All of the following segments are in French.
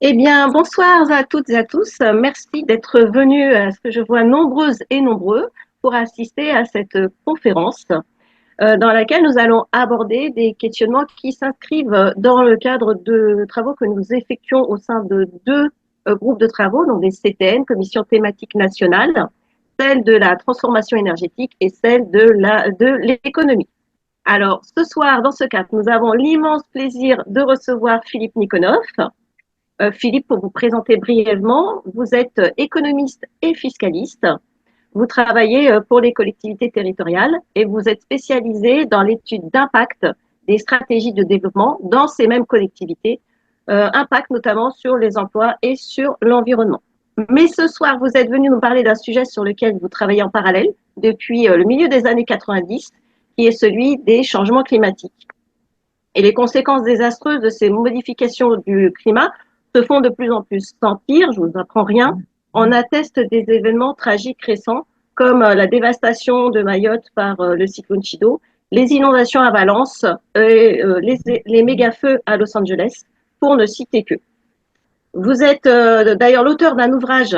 Eh bien, bonsoir à toutes et à tous. Merci d'être venus, à ce que je vois nombreuses et nombreux, pour assister à cette conférence dans laquelle nous allons aborder des questionnements qui s'inscrivent dans le cadre de travaux que nous effectuons au sein de deux groupes de travaux, donc des CTN, Commission thématique nationale, celle de la transformation énergétique et celle de l'économie. Alors, ce soir, dans ce cadre, nous avons l'immense plaisir de recevoir Philippe Nikonov. Philippe, pour vous présenter brièvement, vous êtes économiste et fiscaliste. Vous travaillez pour les collectivités territoriales et vous êtes spécialisé dans l'étude d'impact des stratégies de développement dans ces mêmes collectivités, impact notamment sur les emplois et sur l'environnement. Mais ce soir, vous êtes venu nous parler d'un sujet sur lequel vous travaillez en parallèle depuis le milieu des années 90, qui est celui des changements climatiques. Et les conséquences désastreuses de ces modifications du climat se font de plus en plus sentir, je ne vous apprends rien. On atteste des événements tragiques récents, comme la dévastation de Mayotte par le cyclone Chido, les inondations à Valence et les méga-feux à Los Angeles, pour ne citer que. Vous êtes d'ailleurs l'auteur d'un ouvrage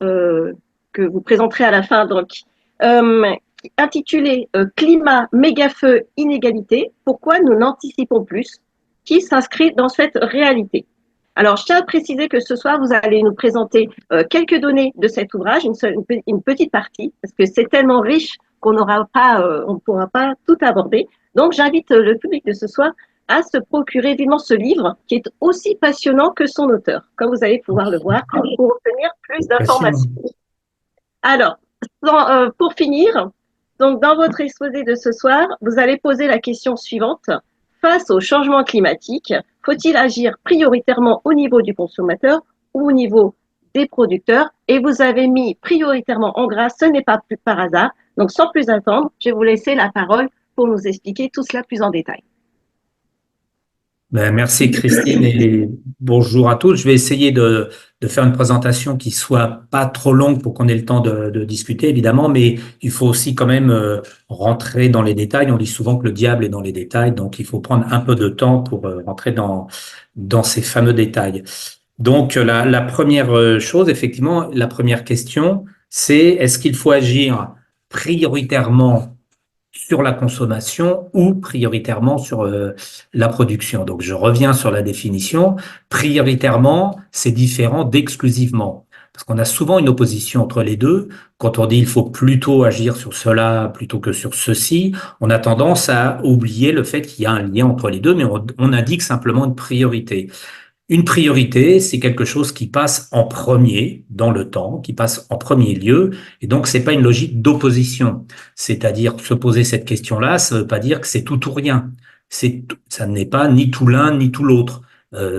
euh, que vous présenterez à la fin, donc, euh, intitulé Climat, méga-feu, inégalité, pourquoi nous n'anticipons plus, qui s'inscrit dans cette réalité. Alors, je tiens à préciser que ce soir, vous allez nous présenter quelques données de cet ouvrage, une petite partie, parce que c'est tellement riche qu'on n'aura pas, on ne pourra pas tout aborder. Donc, j'invite le public de ce soir à se procurer vivement ce livre, qui est aussi passionnant que son auteur, comme vous allez pouvoir le voir, pour obtenir plus d'informations. Passionnant. Alors, pour finir, donc dans votre exposé de ce soir, vous allez poser la question suivante. Face au changement climatique, faut-il agir prioritairement au niveau du consommateur ou au niveau des producteurs? Et vous avez mis prioritairement en gras, ce n'est pas plus par hasard. Donc, sans plus attendre, je vais vous laisser la parole pour nous expliquer tout cela plus en détail. Ben, merci Christine et bonjour à tous. Je vais essayer de faire une présentation qui soit pas trop longue pour qu'on ait le temps de discuter, évidemment, mais il faut aussi quand même rentrer dans les détails. On dit souvent que le diable est dans les détails, donc il faut prendre un peu de temps pour rentrer dans ces fameux détails. Donc la première chose, effectivement, la première question, c'est est-ce qu'il faut agir prioritairement sur la consommation ou prioritairement sur la production. Donc, je reviens sur la définition. Prioritairement, c'est différent d'exclusivement. Parce qu'on a souvent une opposition entre les deux. Quand on dit il faut plutôt agir sur cela plutôt que sur ceci, on a tendance à oublier le fait qu'il y a un lien entre les deux, mais on indique simplement une priorité. Une priorité, c'est quelque chose qui passe en premier dans le temps, qui passe en premier lieu, et donc c'est pas une logique d'opposition. C'est-à-dire se poser cette question-là, ça veut pas dire que c'est tout ou rien. Ça n'est pas ni tout l'un ni tout l'autre.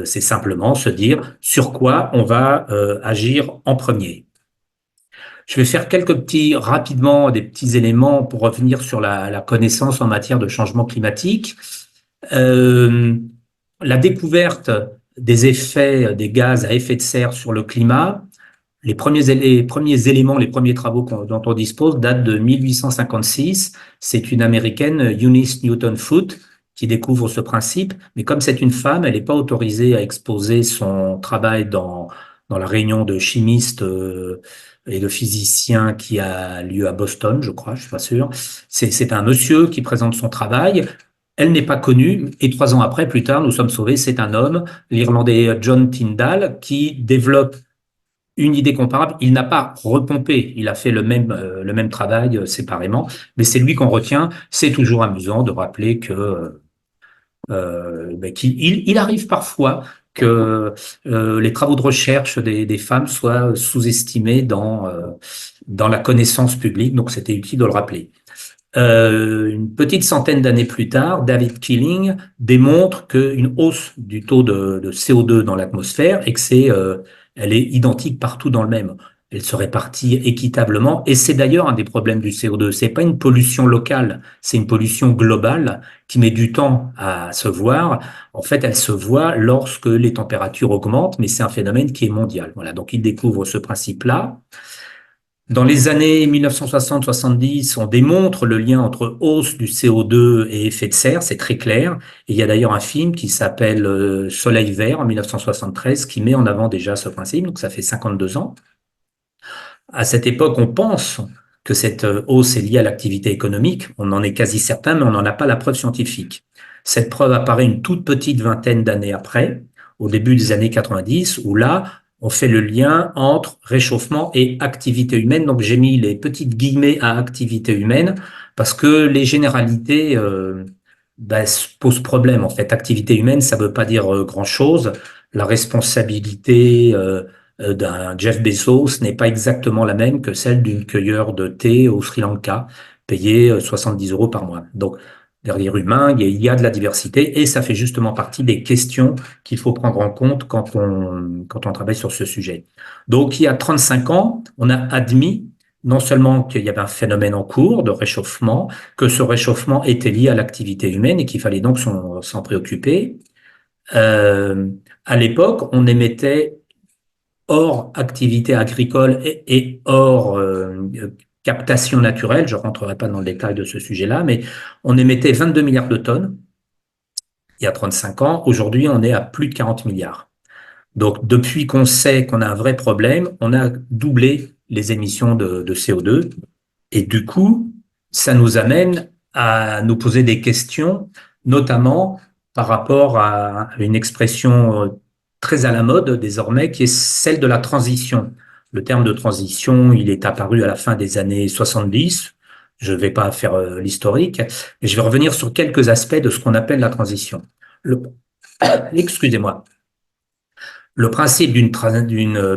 C'est simplement se dire sur quoi on va agir en premier. Je vais faire rapidement des petits éléments pour revenir sur la connaissance en matière de changement climatique. Euh, la découverte des effets des gaz à effet de serre sur le climat, les premiers éléments, les premiers travaux dont on dispose datent de 1856. C'est une Américaine, Eunice Newton Foote, qui découvre ce principe. Mais comme c'est une femme, elle n'est pas autorisée à exposer son travail dans la réunion de chimistes et de physiciens qui a lieu à Boston, je crois, je suis pas sûr. C'est un monsieur qui présente son travail. Elle n'est pas connue et 3 ans après, plus tard, nous sommes sauvés. C'est un homme, l'Irlandais John Tyndall, qui développe une idée comparable. Il n'a pas repompé, il a fait le même travail séparément, mais c'est lui qu'on retient. C'est toujours amusant de rappeler que qu'il arrive parfois que les travaux de recherche des femmes soient sous-estimés dans la connaissance publique, donc c'était utile de le rappeler. Une petite centaine d'années plus tard, David Keeling démontre qu'une hausse du taux de CO2 dans l'atmosphère et que elle est identique partout dans le même. Elle se répartit équitablement et c'est d'ailleurs un des problèmes du CO2. C'est pas une pollution locale, c'est une pollution globale qui met du temps à se voir. En fait, elle se voit lorsque les températures augmentent, mais c'est un phénomène qui est mondial. Voilà. Donc, il découvre ce principe-là. Dans les années 1960-70, on démontre le lien entre hausse du CO2 et effet de serre, c'est très clair. Et il y a d'ailleurs un film qui s'appelle Soleil vert en 1973 qui met en avant déjà ce principe, donc ça fait 52 ans. À cette époque, on pense que cette hausse est liée à l'activité économique. On en est quasi certain, mais on n'en a pas la preuve scientifique. Cette preuve apparaît une toute petite vingtaine d'années après, au début des années 90, où là, on fait le lien entre réchauffement et activité humaine. Donc, j'ai mis les petites guillemets à activité humaine parce que les généralités posent problème. En fait, activité humaine, ça ne veut pas dire grand-chose. La responsabilité d'un Jeff Bezos n'est pas exactement la même que celle d'une cueilleur de thé au Sri Lanka, payée 70 euros par mois. Donc, derrière humain, il y a de la diversité et ça fait justement partie des questions qu'il faut prendre en compte quand on travaille sur ce sujet. Donc, il y a 35 ans, on a admis non seulement qu'il y avait un phénomène en cours de réchauffement, que ce réchauffement était lié à l'activité humaine et qu'il fallait donc s'en préoccuper. Euh, à l'époque, on émettait hors activité agricole et hors captation naturelle, je ne rentrerai pas dans le détail de ce sujet-là, mais on émettait 22 milliards de tonnes il y a 35 ans. Aujourd'hui, on est à plus de 40 milliards. Donc, depuis qu'on sait qu'on a un vrai problème, on a doublé les émissions de CO2. Et du coup, ça nous amène à nous poser des questions, notamment par rapport à une expression très à la mode désormais, qui est celle de la transition. Le terme de transition, il est apparu à la fin des années 70. Je ne vais pas faire l'historique, mais je vais revenir sur quelques aspects de ce qu'on appelle la transition. Le, excusez-moi. Le principe d'une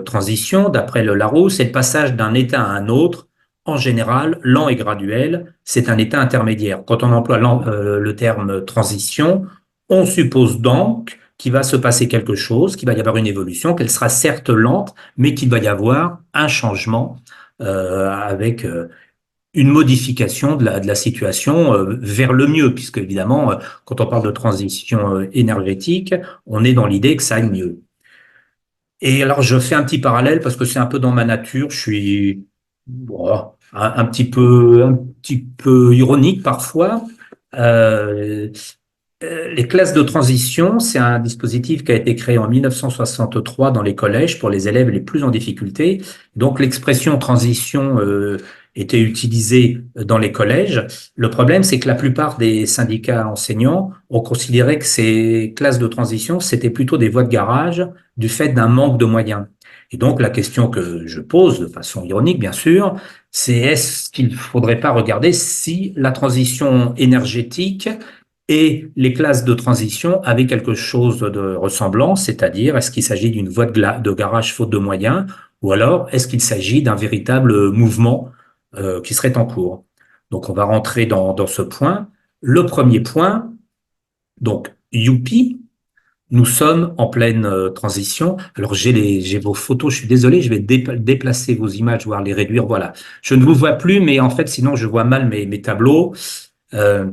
transition, d'après le Larousse, c'est le passage d'un état à un autre, en général lent et graduel. C'est un état intermédiaire. Quand on emploie le terme transition, on suppose donc qu'il va se passer quelque chose, qu'il va y avoir une évolution, qu'elle sera certes lente, mais qu'il va y avoir un changement avec une modification de la situation vers le mieux, puisque évidemment, quand on parle de transition énergétique, on est dans l'idée que ça aille mieux. Et alors, je fais un petit parallèle parce que c'est un peu dans ma nature. Je suis bon, un petit peu ironique parfois. Euh, les classes de transition, c'est un dispositif qui a été créé en 1963 dans les collèges pour les élèves les plus en difficulté. Donc l'expression transition était utilisée dans les collèges. Le problème, c'est que la plupart des syndicats enseignants ont considéré que ces classes de transition, c'était plutôt des voies de garage du fait d'un manque de moyens. Et donc la question que je pose, de façon ironique bien sûr, c'est est-ce qu'il ne faudrait pas regarder si la transition énergétique et les classes de transition avaient quelque chose de ressemblant, c'est-à-dire est-ce qu'il s'agit d'une voie de garage faute de moyens, ou alors est-ce qu'il s'agit d'un véritable mouvement qui serait en cours. Donc on va rentrer dans ce point. Le premier point, donc youpi, nous sommes en pleine transition. Alors j'ai vos photos, je suis désolé, je vais déplacer vos images, voire les réduire. Voilà, je ne vous vois plus, mais en fait sinon je vois mal mes tableaux. Euh,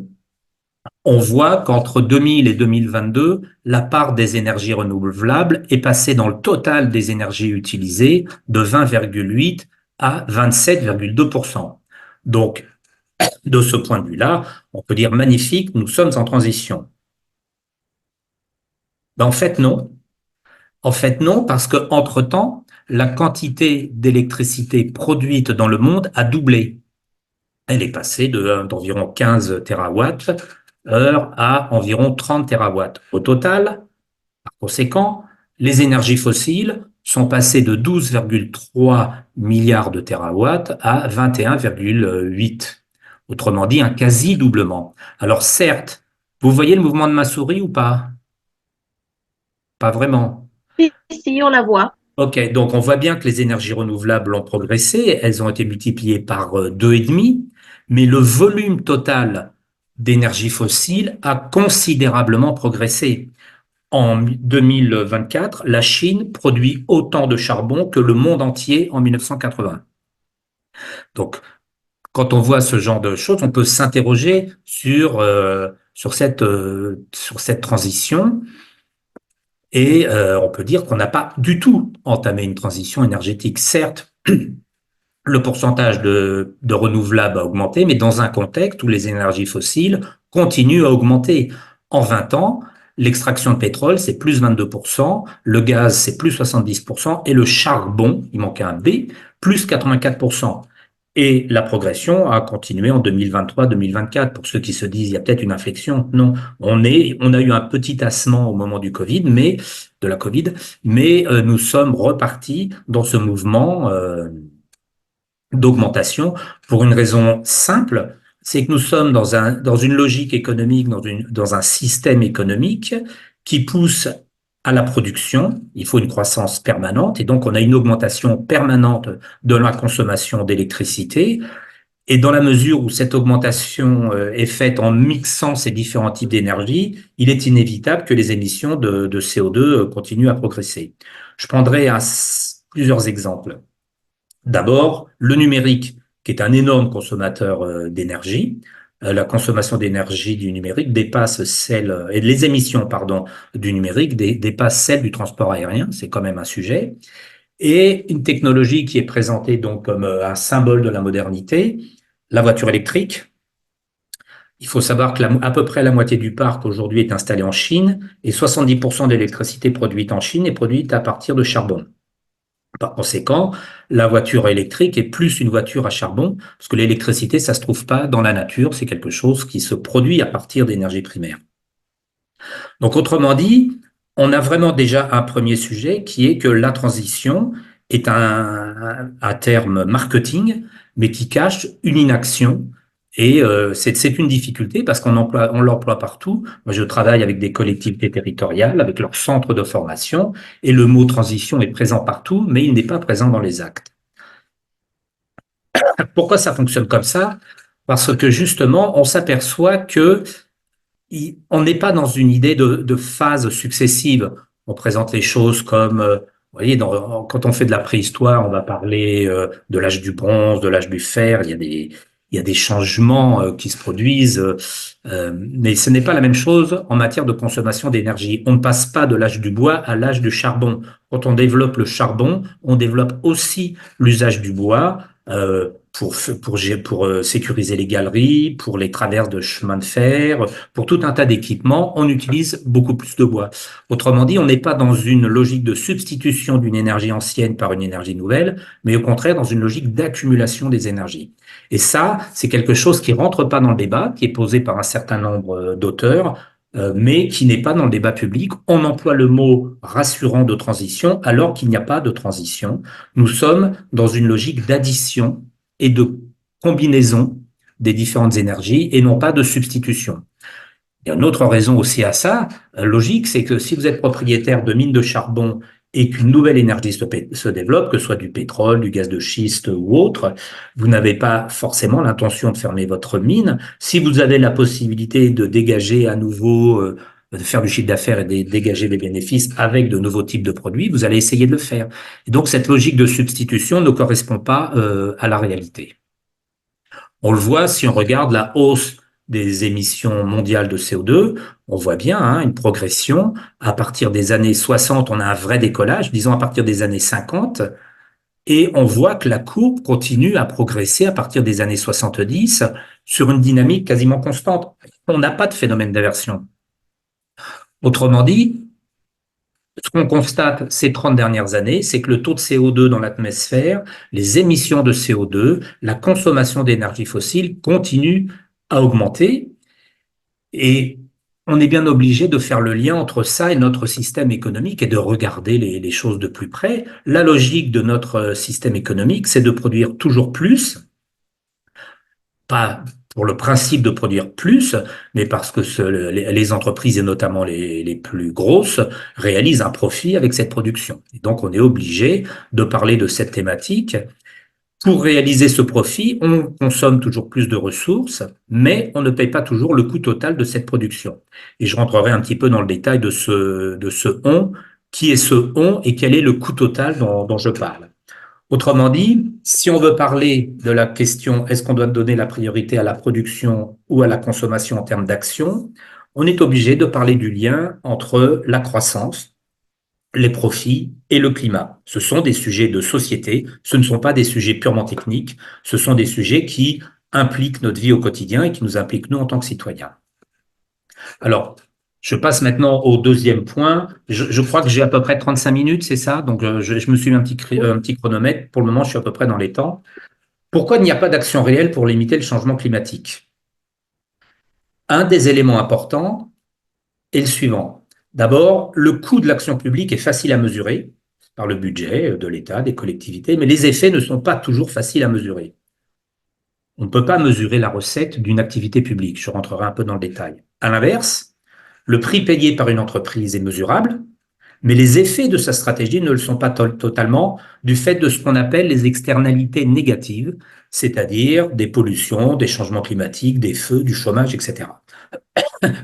on voit qu'entre 2000 et 2022, la part des énergies renouvelables est passée dans le total des énergies utilisées de 20,8 à 27,2%. Donc, de ce point de vue-là, on peut dire magnifique, nous sommes en transition. Ben, en fait, non. En fait, non, parce que entre-temps, la quantité d'électricité produite dans le monde a doublé. Elle est passée d'environ 15 terawatts heure à environ 30 terawatts. Au total, par conséquent, les énergies fossiles sont passées de 12,3 milliards de terawatts à 21,8. Autrement dit, un quasi-doublement. Alors certes, vous voyez le mouvement de ma souris ou pas? Pas vraiment. Si, si, on la voit. Ok, donc on voit bien que les énergies renouvelables ont progressé, elles ont été multipliées par 2,5, mais le volume total d'énergie fossile a considérablement progressé. En 2024, la Chine produit autant de charbon que le monde entier en 1980. Donc, quand on voit ce genre de choses, on peut s'interroger sur cette transition et on peut dire qu'on n'a pas du tout entamé une transition énergétique. Certes, le pourcentage de renouvelables a augmenté, mais dans un contexte où les énergies fossiles continuent à augmenter. En 20 ans, l'extraction de pétrole, c'est plus 22%, le gaz, c'est plus 70%, et le charbon, il manquait un B, plus 84%. Et la progression a continué en 2023-2024. Pour ceux qui se disent, il y a peut-être une inflexion. Non, on a eu un petit tassement au moment du Covid, de la Covid, mais nous sommes repartis dans ce mouvement, d'augmentation pour une raison simple, c'est que nous sommes dans une logique économique, dans un système économique qui pousse à la production. Il faut une croissance permanente et donc on a une augmentation permanente de la consommation d'électricité. Et dans la mesure où cette augmentation est faite en mixant ces différents types d'énergie, il est inévitable que les émissions de CO2 continuent à progresser. Je prendrai plusieurs exemples. D'abord, le numérique, qui est un énorme consommateur d'énergie. La consommation d'énergie du numérique dépasse celle, et les émissions, pardon, du numérique dépassent celles du transport aérien. C'est quand même un sujet. Et une technologie qui est présentée donc comme un symbole de la modernité, la voiture électrique. Il faut savoir que à peu près la moitié du parc aujourd'hui est installée en Chine et 70% de l'électricité produite en Chine est produite à partir de charbon. Par conséquent, la voiture électrique est plus une voiture à charbon, parce que l'électricité, ça se trouve pas dans la nature, c'est quelque chose qui se produit à partir d'énergie primaire. Donc, autrement dit, on a vraiment déjà un premier sujet qui est que la transition est un terme marketing, mais qui cache une inaction. Et c'est une difficulté parce on l'emploie partout. Moi, je travaille avec des collectivités territoriales, avec leurs centres de formation, et le mot transition est présent partout, mais il n'est pas présent dans les actes. Pourquoi ça fonctionne comme ça? Parce que justement, on s'aperçoit que on n'est pas dans une idée de phase successive. On présente les choses comme, vous voyez, quand on fait de la préhistoire, on va parler de l'âge du bronze, de l'âge du fer. Il y a des changements qui se produisent, mais ce n'est pas la même chose en matière de consommation d'énergie. On ne passe pas de l'âge du bois à l'âge du charbon. Quand on développe le charbon, on développe aussi l'usage du bois. Pour sécuriser les galeries, pour les traverses de chemins de fer, pour tout un tas d'équipements, on utilise beaucoup plus de bois. Autrement dit, on n'est pas dans une logique de substitution d'une énergie ancienne par une énergie nouvelle, mais au contraire dans une logique d'accumulation des énergies. Et ça, c'est quelque chose qui rentre pas dans le débat, qui est posé par un certain nombre d'auteurs, mais qui n'est pas dans le débat public. On emploie le mot rassurant de transition alors qu'il n'y a pas de transition. Nous sommes dans une logique d'addition et de combinaison des différentes énergies et non pas de substitution. Il y a une autre raison aussi à ça, logique, c'est que si vous êtes propriétaire de mines de charbon et qu'une nouvelle énergie se développe, que ce soit du pétrole, du gaz de schiste ou autre, vous n'avez pas forcément l'intention de fermer votre mine. Si vous avez la possibilité de dégager à nouveau, de faire du chiffre d'affaires et de dégager des bénéfices avec de nouveaux types de produits, vous allez essayer de le faire. Et donc, cette logique de substitution ne correspond pas à la réalité. On le voit si on regarde la hausse des émissions mondiales de CO2, on voit bien une progression. À partir des années 60, on a un vrai décollage, disons à partir des années 50, et on voit que la courbe continue à progresser à partir des années 70 sur une dynamique quasiment constante. On n'a pas de phénomène d'inversion. Autrement dit, ce qu'on constate ces 30 dernières années, c'est que le taux de CO2 dans l'atmosphère, les émissions de CO2, la consommation d'énergie fossile continuent à augmenter et on est bien obligé de faire le lien entre ça et notre système économique et de regarder les choses de plus près. La logique de notre système économique, c'est de produire toujours plus, pas pour le principe de produire plus, mais parce que les entreprises, et notamment les plus grosses, réalisent un profit avec cette production. Et donc, on est obligé de parler de cette thématique. Pour réaliser ce profit, on consomme toujours plus de ressources, mais on ne paye pas toujours le coût total de cette production. Et je rentrerai un petit peu dans le détail de ce on, qui est ce on et quel est le coût total dont je parle. Autrement dit, si on veut parler de la question est-ce qu'on doit donner la priorité à la production ou à la consommation en termes d'action, on est obligé de parler du lien entre la croissance les profits et le climat. Ce sont des sujets de société, ce ne sont pas des sujets purement techniques, ce sont des sujets qui impliquent notre vie au quotidien et qui nous impliquent nous en tant que citoyens. Alors, je passe maintenant au deuxième point. Je crois que j'ai à peu près 35 minutes, c'est ça? Donc, je me suis mis un petit chronomètre. Pour le moment, je suis à peu près dans les temps. Pourquoi il n'y a pas d'action réelle pour limiter le changement climatique? Un des éléments importants est le suivant. D'abord, le coût de l'action publique est facile à mesurer par le budget de l'État, des collectivités, mais les effets ne sont pas toujours faciles à mesurer. On ne peut pas mesurer la recette d'une activité publique. Je rentrerai un peu dans le détail. À l'inverse, le prix payé par une entreprise est mesurable, mais les effets de sa stratégie ne le sont pas totalement du fait de ce qu'on appelle les externalités négatives, c'est-à-dire des pollutions, des changements climatiques, des feux, du chômage, etc.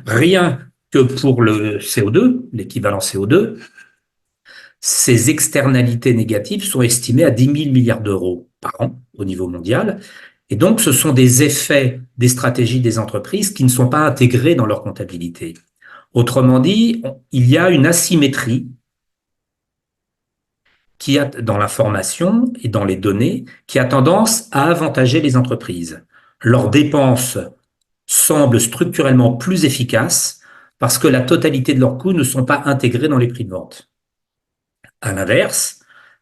Rien que pour le CO2, l'équivalent CO2, ces externalités négatives sont estimées à 10 000 milliards d'euros par an au niveau mondial. Et donc, ce sont des effets des stratégies des entreprises qui ne sont pas intégrés dans leur comptabilité. Autrement dit, il y a une asymétrie qui a, dans l'information et dans les données, qui a tendance à avantager les entreprises. Leurs dépenses semblent structurellement plus efficaces parce que la totalité de leurs coûts ne sont pas intégrés dans les prix de vente. À l'inverse,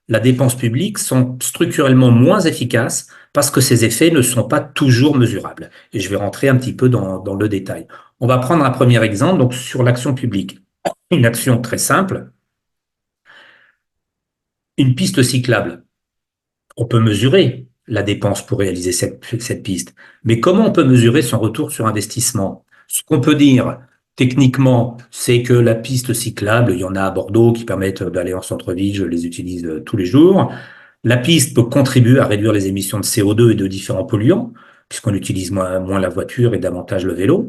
la dépense publique sont structurellement moins efficaces parce que ces effets ne sont pas toujours mesurables. Et je vais rentrer un petit peu dans le détail. On va prendre un premier exemple donc sur l'action publique. Une action très simple, une piste cyclable. On peut mesurer la dépense pour réaliser cette piste, mais comment on peut mesurer son retour sur investissement? Ce qu'on peut dire techniquement, c'est que la piste cyclable, il y en a à Bordeaux qui permettent d'aller en centre-ville, je les utilise tous les jours. La piste peut contribuer à réduire les émissions de CO2 et de différents polluants, puisqu'on utilise moins la voiture et davantage le vélo.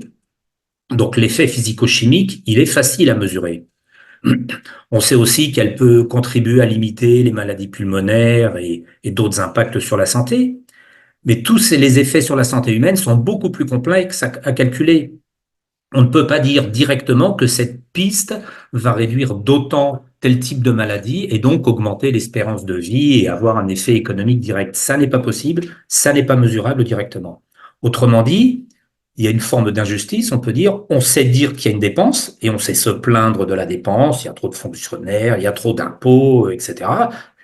Donc l'effet physico-chimique, il est facile à mesurer. On sait aussi qu'elle peut contribuer à limiter les maladies pulmonaires et d'autres impacts sur la santé. Mais tous les effets sur la santé humaine sont beaucoup plus complexes à calculer. On ne peut pas dire directement que cette piste va réduire d'autant tel type de maladie et donc augmenter l'espérance de vie et avoir un effet économique direct. Ça n'est pas possible, ça n'est pas mesurable directement. Autrement dit, il y a une forme d'injustice, on peut dire, on sait dire qu'il y a une dépense et on sait se plaindre de la dépense, il y a trop de fonctionnaires, il y a trop d'impôts, etc.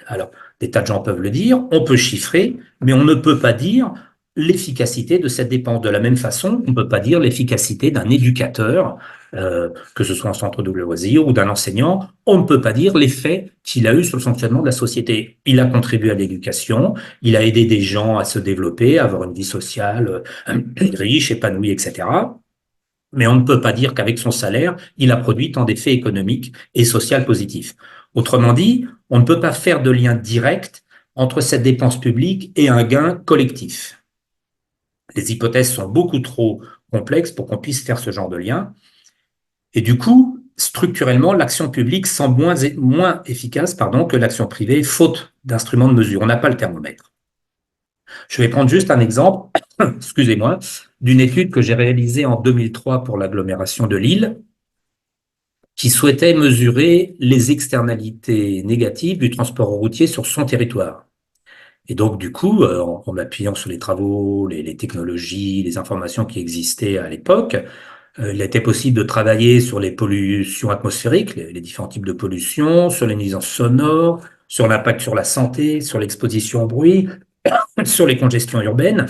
Alors, des tas de gens peuvent le dire, on peut chiffrer, mais on ne peut pas dire l'efficacité de cette dépense. De la même façon, on ne peut pas dire l'efficacité d'un éducateur, que ce soit en centre de loisirs ou d'un enseignant, on ne peut pas dire l'effet qu'il a eu sur le fonctionnement de la société. Il a contribué à l'éducation, il a aidé des gens à se développer, à avoir une vie sociale riche, épanouie, etc. Mais on ne peut pas dire qu'avec son salaire, il a produit tant d'effets économiques et sociaux positifs. Autrement dit, on ne peut pas faire de lien direct entre cette dépense publique et un gain collectif. Les hypothèses sont beaucoup trop complexes pour qu'on puisse faire ce genre de lien. Et du coup, structurellement, l'action publique semble moins efficace que l'action privée, faute d'instruments de mesure. On n'a pas le thermomètre. Je vais prendre juste un exemple, excusez-moi, d'une étude que j'ai réalisée en 2003 pour l'agglomération de Lille, qui souhaitait mesurer les externalités négatives du transport routier sur son territoire. Et donc, du coup, en m'appuyant sur les travaux, les technologies, les informations qui existaient à l'époque, il était possible de travailler sur les pollutions atmosphériques, les différents types de pollution, sur les nuisances sonores, sur l'impact sur la santé, sur l'exposition au bruit, sur les congestions urbaines.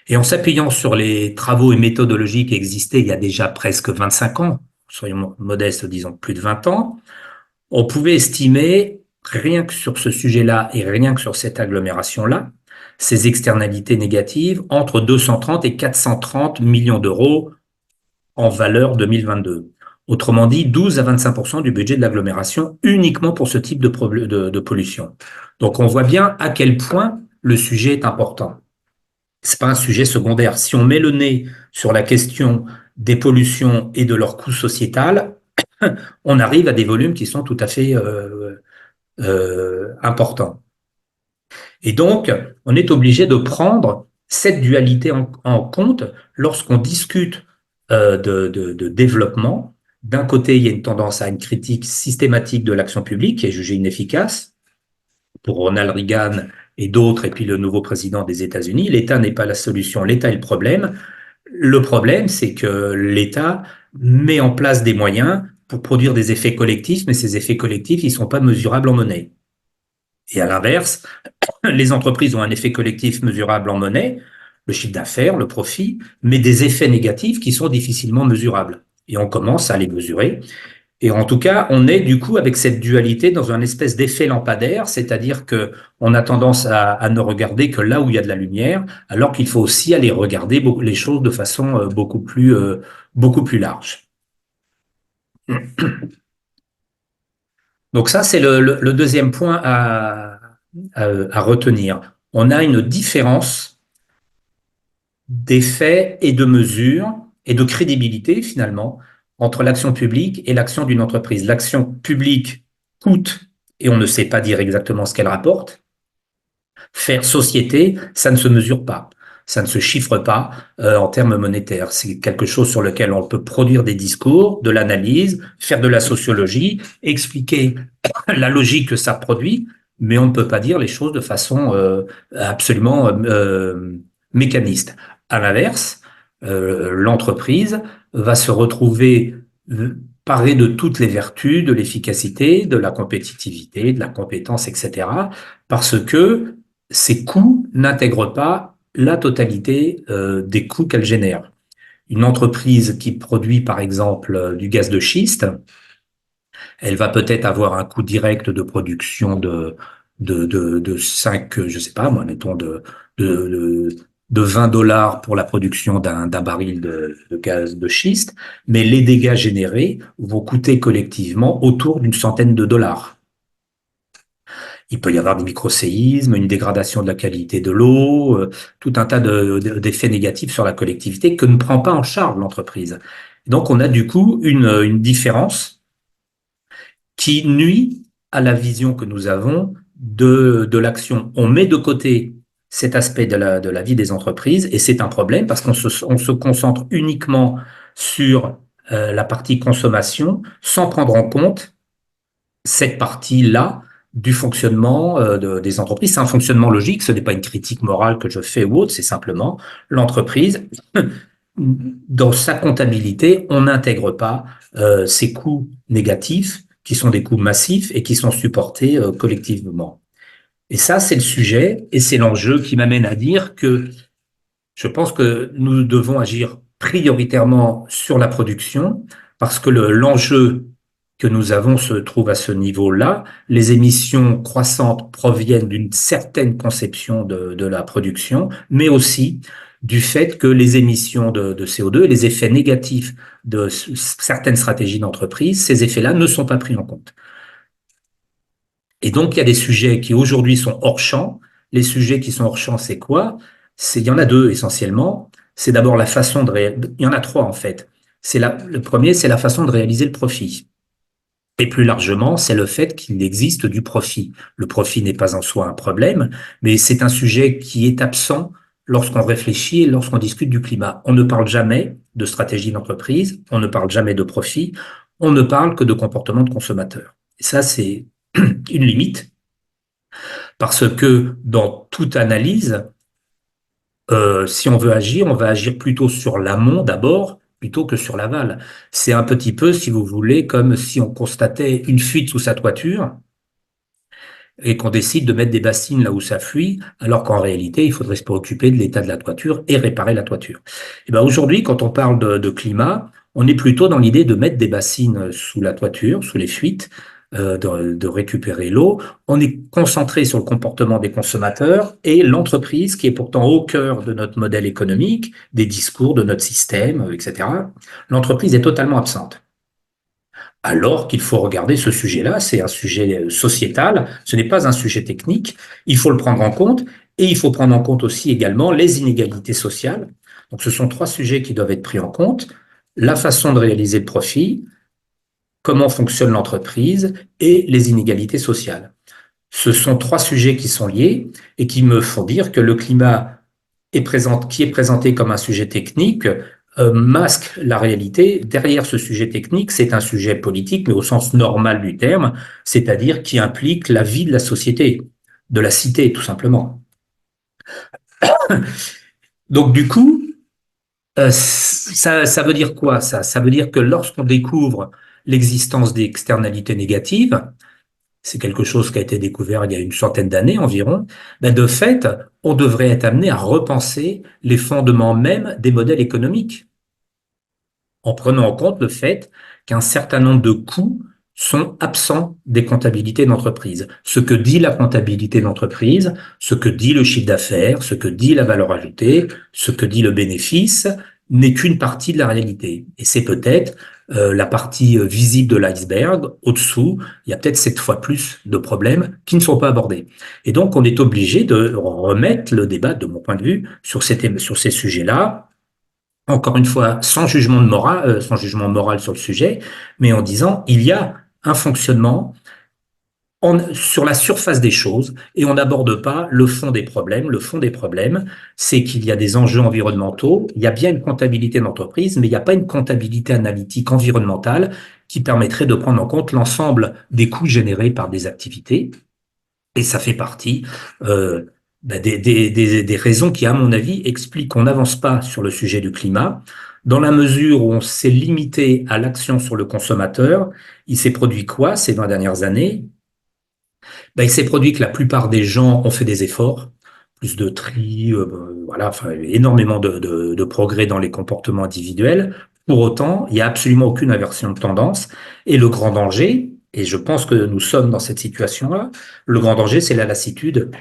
Et en s'appuyant sur les travaux et méthodologies qui existaient il y a déjà presque 25 ans, soyons modestes, disons plus de 20 ans, on pouvait estimer, rien que sur ce sujet-là et rien que sur cette agglomération-là, ces externalités négatives entre 230 et 430 millions d'euros en valeur 2022. Autrement dit, 12 à 25% du budget de l'agglomération uniquement pour ce type de pollution. Donc on voit bien à quel point le sujet est important. C'est pas un sujet secondaire. Si on met le nez sur la question des pollutions et de leur coût sociétal, on arrive à des volumes qui sont tout à fait importants. Et donc, on est obligé de prendre cette dualité en compte lorsqu'on discute de développement, d'un côté, il y a une tendance à une critique systématique de l'action publique qui est jugée inefficace. Pour Ronald Reagan et d'autres, et puis le nouveau président des États-Unis, l'État n'est pas la solution, l'État est le problème. Le problème, c'est que l'État met en place des moyens pour produire des effets collectifs, mais ces effets collectifs, ils ne sont pas mesurables en monnaie. Et à l'inverse, les entreprises ont un effet collectif mesurable en monnaie, le chiffre d'affaires, le profit, mais des effets négatifs qui sont difficilement mesurables. Et on commence à les mesurer. Et en tout cas, on est du coup avec cette dualité dans un espèce d'effet lampadaire, c'est-à-dire que on a tendance à ne regarder que là où il y a de la lumière, alors qu'il faut aussi aller regarder les choses de façon beaucoup plus large. Donc ça, c'est le deuxième point à retenir. On a une différence d'effet et de mesure et de crédibilité finalement entre l'action publique et l'action d'une entreprise. L'action publique coûte et on ne sait pas dire exactement ce qu'elle rapporte. Faire société, ça ne se mesure pas. Ça ne se chiffre pas en termes monétaires. C'est quelque chose sur lequel on peut produire des discours, de l'analyse, faire de la sociologie, expliquer la logique que ça produit, mais on ne peut pas dire les choses de façon absolument mécaniste. À l'inverse, l'entreprise va se retrouver parée de toutes les vertus, de l'efficacité, de la compétitivité, de la compétence, etc., parce que ces coûts n'intègrent pas la totalité des coûts qu'elle génère. Une entreprise qui produit, par exemple, du gaz de schiste, elle va peut-être avoir un coût direct de production de 5, je sais pas, moi, mettons de, de 20 dollars pour la production d'un baril de gaz de schiste, mais les dégâts générés vont coûter collectivement autour d'une centaine de dollars. Il peut y avoir des microséismes, une dégradation de la qualité de l'eau, tout un tas d'effets négatifs sur la collectivité que ne prend pas en charge l'entreprise. Donc, on a du coup une différence qui nuit à la vision que nous avons de l'action. On met de côté cet aspect de la vie des entreprises et c'est un problème parce qu'on se concentre uniquement sur la partie consommation sans prendre en compte cette partie-là du fonctionnement des entreprises. C'est un fonctionnement logique, ce n'est pas une critique morale que je fais ou autre, c'est simplement l'entreprise, dans sa comptabilité, on n'intègre pas ces coûts négatifs qui sont des coûts massifs et qui sont supportés collectivement. Et ça, c'est le sujet et c'est l'enjeu qui m'amène à dire que je pense que nous devons agir prioritairement sur la production parce que l'enjeu que nous avons se trouve à ce niveau-là. Les émissions croissantes proviennent d'une certaine conception de la production, mais aussi du fait que les émissions de CO2 et les effets négatifs de certaines stratégies d'entreprise, ces effets-là ne sont pas pris en compte. Et donc, il y a des sujets qui aujourd'hui sont hors champ. Les sujets qui sont hors champ, c'est quoi? Il y en a deux essentiellement. C'est d'abord la façon il y en a trois en fait. Le premier, c'est la façon de réaliser le profit. Et plus largement, c'est le fait qu'il existe du profit. Le profit n'est pas en soi un problème, mais c'est un sujet qui est absent lorsqu'on réfléchit et lorsqu'on discute du climat. On ne parle jamais de stratégie d'entreprise, on ne parle jamais de profit, on ne parle que de comportement de consommateur. Et ça, c'est une limite, parce que dans toute analyse, si on veut agir, on va agir plutôt sur l'amont d'abord, plutôt que sur l'aval. C'est un petit peu, si vous voulez, comme si on constatait une fuite sous sa toiture et qu'on décide de mettre des bassines là où ça fuit, alors qu'en réalité, il faudrait se préoccuper de l'état de la toiture et réparer la toiture. Et ben aujourd'hui, quand on parle de climat, on est plutôt dans l'idée de mettre des bassines sous la toiture, sous les fuites, de récupérer l'eau. On est concentré sur le comportement des consommateurs et l'entreprise, qui est pourtant au cœur de notre modèle économique, des discours, de notre système, etc. L'entreprise est totalement absente. Alors qu'il faut regarder ce sujet-là, c'est un sujet sociétal, ce n'est pas un sujet technique, il faut le prendre en compte et il faut prendre en compte aussi également les inégalités sociales. Donc ce sont trois sujets qui doivent être pris en compte, la façon de réaliser le profit, comment fonctionne l'entreprise et les inégalités sociales. Ce sont trois sujets qui sont liés et qui me font dire que le climat qui est présenté comme un sujet technique masque la réalité. Derrière ce sujet technique, c'est un sujet politique, mais au sens normal du terme, c'est-à-dire qui implique la vie de la société, de la cité, tout simplement. Donc, du coup, ça veut dire quoi, ça? Ça veut dire que lorsqu'on découvre l'existence des externalités négatives, c'est quelque chose qui a été découvert il y a une centaine d'années environ, ben de fait, on devrait être amené à repenser les fondements même des modèles économiques, en prenant en compte le fait qu'un certain nombre de coûts sont absents des comptabilités d'entreprise. Ce que dit la comptabilité d'entreprise, ce que dit le chiffre d'affaires, ce que dit la valeur ajoutée, ce que dit le bénéfice, n'est qu'une partie de la réalité. Et c'est peut-être la partie visible de l'iceberg. Au-dessous, il y a peut-être 7 fois plus de problèmes qui ne sont pas abordés. Et donc, on est obligé de remettre le débat, de mon point de vue, sur ces sujets-là, encore une fois, sans jugement moral sur le sujet, mais en disant il y a un fonctionnement sur la surface des choses et on n'aborde pas le fond des problèmes. Le fond des problèmes, c'est qu'il y a des enjeux environnementaux, il y a bien une comptabilité d'entreprise, mais il n'y a pas une comptabilité analytique environnementale qui permettrait de prendre en compte l'ensemble des coûts générés par des activités. Et ça fait partie des raisons qui, à mon avis, expliquent qu'on n'avance pas sur le sujet du climat. Dans la mesure où on s'est limité à l'action sur le consommateur, il s'est produit quoi ces 20 dernières années? Il s'est produit que la plupart des gens ont fait des efforts, plus de tri, voilà, enfin, énormément de progrès dans les comportements individuels. Pour autant, il n'y a absolument aucune inversion de tendance. Et le grand danger, et je pense que nous sommes dans cette situation-là, le grand danger, c'est la lassitude.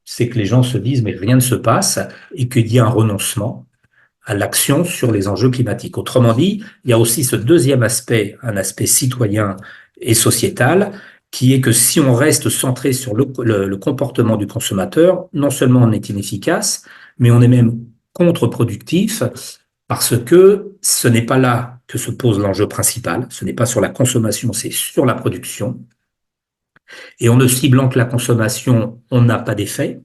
C'est que les gens se disent, mais rien ne se passe et qu'il y a un renoncement à l'action sur les enjeux climatiques. Autrement dit, il y a aussi ce deuxième aspect, un aspect citoyen et sociétal, qui est que si on reste centré sur le comportement du consommateur, non seulement on est inefficace, mais on est même contre-productif parce que ce n'est pas là que se pose l'enjeu principal, ce n'est pas sur la consommation, c'est sur la production. Et en ne ciblant que la consommation, on n'a pas d'effet.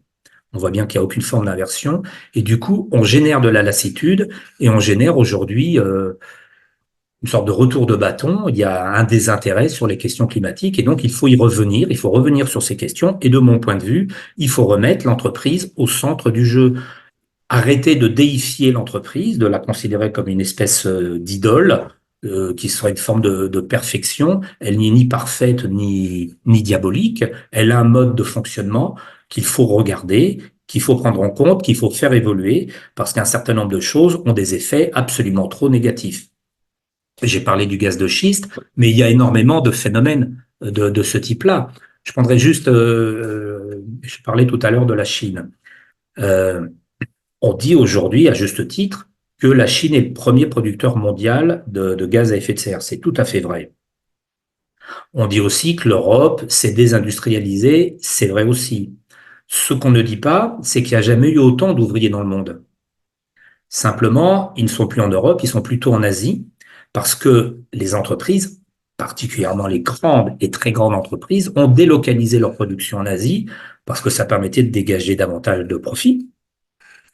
On voit bien qu'il n'y a aucune forme d'inversion. Et du coup, on génère de la lassitude et on génère aujourd'hui une sorte de retour de bâton. Il y a un désintérêt sur les questions climatiques et donc il faut y revenir. Il faut revenir sur ces questions. Et de mon point de vue, il faut remettre l'entreprise au centre du jeu. Arrêter de déifier l'entreprise, de la considérer comme une espèce d'idole qui serait une forme de perfection. Elle n'est ni parfaite ni diabolique. Elle a un mode de fonctionnement qu'il faut regarder, qu'il faut prendre en compte, qu'il faut faire évoluer, parce qu'un certain nombre de choses ont des effets absolument trop négatifs. J'ai parlé du gaz de schiste, mais il y a énormément de phénomènes de ce type-là. Je prendrais juste, je parlais tout à l'heure de la Chine. On dit aujourd'hui, à juste titre, que la Chine est le premier producteur mondial de gaz à effet de serre. C'est tout à fait vrai. On dit aussi que l'Europe s'est désindustrialisée. C'est vrai aussi. Ce qu'on ne dit pas, c'est qu'il n'y a jamais eu autant d'ouvriers dans le monde. Simplement, ils ne sont plus en Europe, ils sont plutôt en Asie, parce que les entreprises, particulièrement les grandes et très grandes entreprises, ont délocalisé leur production en Asie, parce que ça permettait de dégager davantage de profits.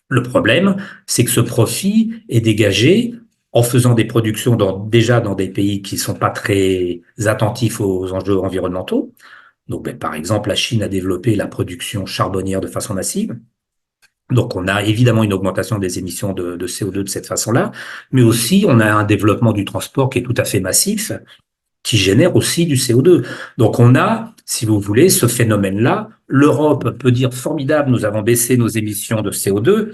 Le problème, c'est que ce profit est dégagé en faisant des productions déjà dans des pays qui ne sont pas très attentifs aux enjeux environnementaux. Donc, par exemple, la Chine a développé la production charbonnière de façon massive. Donc, on a évidemment une augmentation des émissions de CO2 de cette façon-là, mais aussi on a un développement du transport qui est tout à fait massif, qui génère aussi du CO2. Donc, on a, si vous voulez, ce phénomène-là. L'Europe peut dire formidable, nous avons baissé nos émissions de CO2.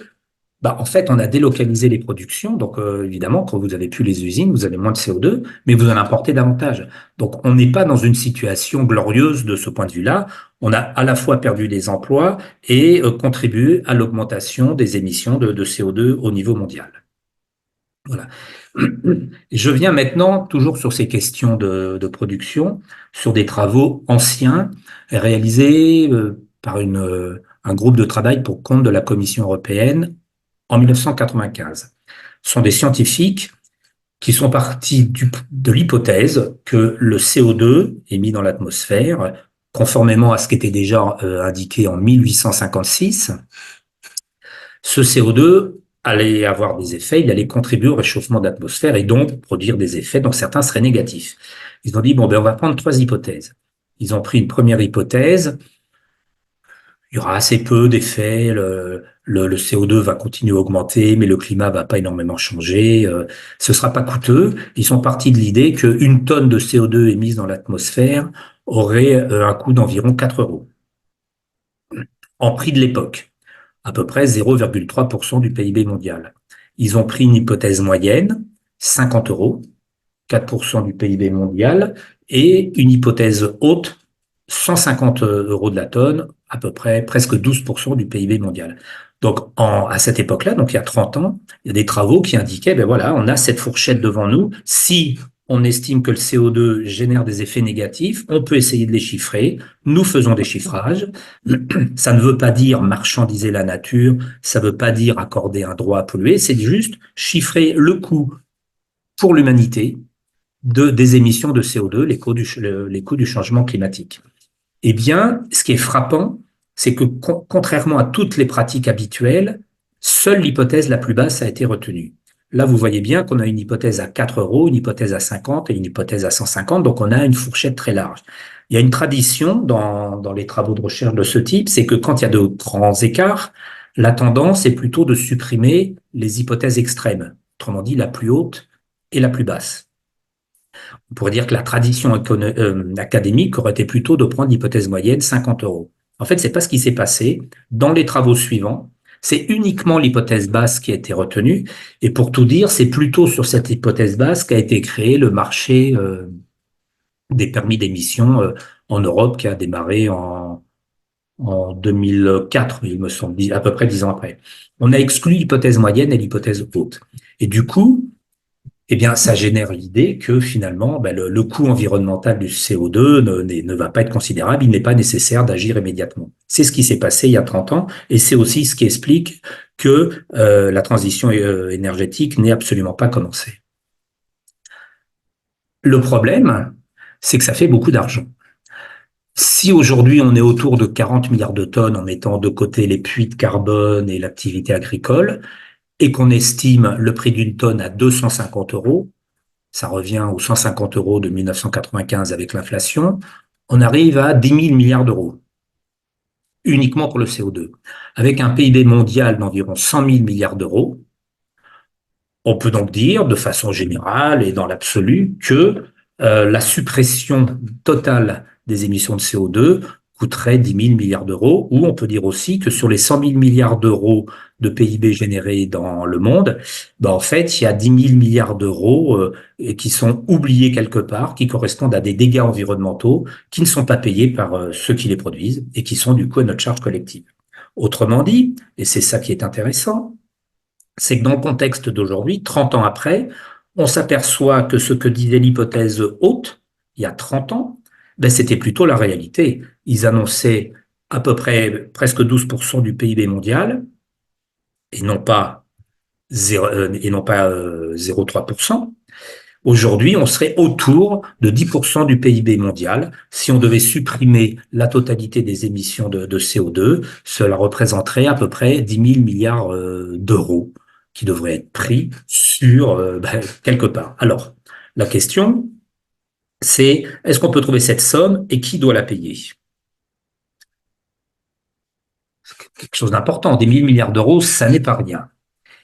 En fait, on a délocalisé les productions. Donc, évidemment, quand vous n'avez plus les usines, vous avez moins de CO2, mais vous en importez davantage. Donc, on n'est pas dans une situation glorieuse de ce point de vue-là. On a à la fois perdu des emplois et contribué à l'augmentation des émissions de CO2 au niveau mondial. Voilà. Je viens maintenant, toujours sur ces questions de production, sur des travaux anciens réalisés par un groupe de travail pour compte de la Commission européenne en 1995. Ce sont des scientifiques qui sont partis de l'hypothèse que le CO2 émis dans l'atmosphère, conformément à ce qui était déjà indiqué en 1856, ce CO2 allait avoir des effets, il allait contribuer au réchauffement de l'atmosphère et donc produire des effets dont certains seraient négatifs. Ils ont dit, bon, ben, on va prendre 3 hypothèses. Ils ont pris une première hypothèse, il y aura assez peu d'effets, le CO2 va continuer à augmenter, mais le climat va pas énormément changer, ce sera pas coûteux. Ils sont partis de l'idée qu'une tonne de CO2 émise dans l'atmosphère aurait un coût d'environ 4 euros en prix de l'époque, à peu près 0,3% du PIB mondial. Ils ont pris une hypothèse moyenne, 50 euros, 4% du PIB mondial, et une hypothèse haute, 150 euros de la tonne, à peu près presque 12% du PIB mondial. Donc, à cette époque-là, donc il y a 30 ans, il y a des travaux qui indiquaient, ben voilà, on a cette fourchette devant nous. Si on estime que le CO2 génère des effets négatifs, on peut essayer de les chiffrer. Nous faisons des chiffrages. Ça ne veut pas dire marchandiser la nature, ça ne veut pas dire accorder un droit à polluer, c'est juste chiffrer le coût pour l'humanité des émissions de CO2, les coûts du changement climatique. Eh bien, ce qui est frappant, c'est que contrairement à toutes les pratiques habituelles, seule l'hypothèse la plus basse a été retenue. Là, vous voyez bien qu'on a une hypothèse à 4 euros, une hypothèse à 50 et une hypothèse à 150, donc on a une fourchette très large. Il y a une tradition dans les travaux de recherche de ce type, c'est que quand il y a de grands écarts, la tendance est plutôt de supprimer les hypothèses extrêmes, autrement dit la plus haute et la plus basse. On pourrait dire que la tradition académique aurait été plutôt de prendre l'hypothèse moyenne, 50 euros. En fait, c'est pas ce qui s'est passé. Dans les travaux suivants, c'est uniquement l'hypothèse basse qui a été retenue. Et pour tout dire, c'est plutôt sur cette hypothèse basse qu'a été créé le marché des permis d'émission en Europe, qui a démarré en 2004, il me semble, à peu près 10 ans après. On a exclu l'hypothèse moyenne et l'hypothèse haute. Et du coup, eh bien, ça génère l'idée que finalement, ben, le coût environnemental du CO2 ne va pas être considérable, il n'est pas nécessaire d'agir immédiatement. C'est ce qui s'est passé il y a 30 ans et c'est aussi ce qui explique que la transition énergétique n'est absolument pas commencée. Le problème, c'est que ça fait beaucoup d'argent. Si aujourd'hui on est autour de 40 milliards de tonnes en mettant de côté les puits de carbone et l'activité agricole, et qu'on estime le prix d'une tonne à 250 euros, ça revient aux 150 euros de 1995 avec l'inflation, on arrive à 10 000 milliards d'euros, uniquement pour le CO2. Avec un PIB mondial d'environ 100 000 milliards d'euros, on peut donc dire, de façon générale et dans l'absolu, que la suppression totale des émissions de CO2 coûterait 10 000 milliards d'euros, ou on peut dire aussi que sur les 100 000 milliards d'euros de PIB générés dans le monde, ben en fait, il y a 10 000 milliards d'euros qui sont oubliés quelque part, qui correspondent à des dégâts environnementaux qui ne sont pas payés par ceux qui les produisent et qui sont du coup à notre charge collective. Autrement dit, et c'est ça qui est intéressant, c'est que dans le contexte d'aujourd'hui, 30 ans après, on s'aperçoit que ce que disait l'hypothèse haute, il y a 30 ans, ben c'était plutôt la réalité. Ils annonçaient à peu près presque 12% du PIB mondial, et non pas 0,3%. Aujourd'hui, on serait autour de 10% du PIB mondial. Si on devait supprimer la totalité des émissions de CO2, cela représenterait à peu près 10 000 milliards d'euros qui devraient être pris sur quelque part. Alors, la question, c'est est-ce qu'on peut trouver cette somme et qui doit la payer? Quelque chose d'important. Des 1000 milliards d'euros, ça n'est pas rien.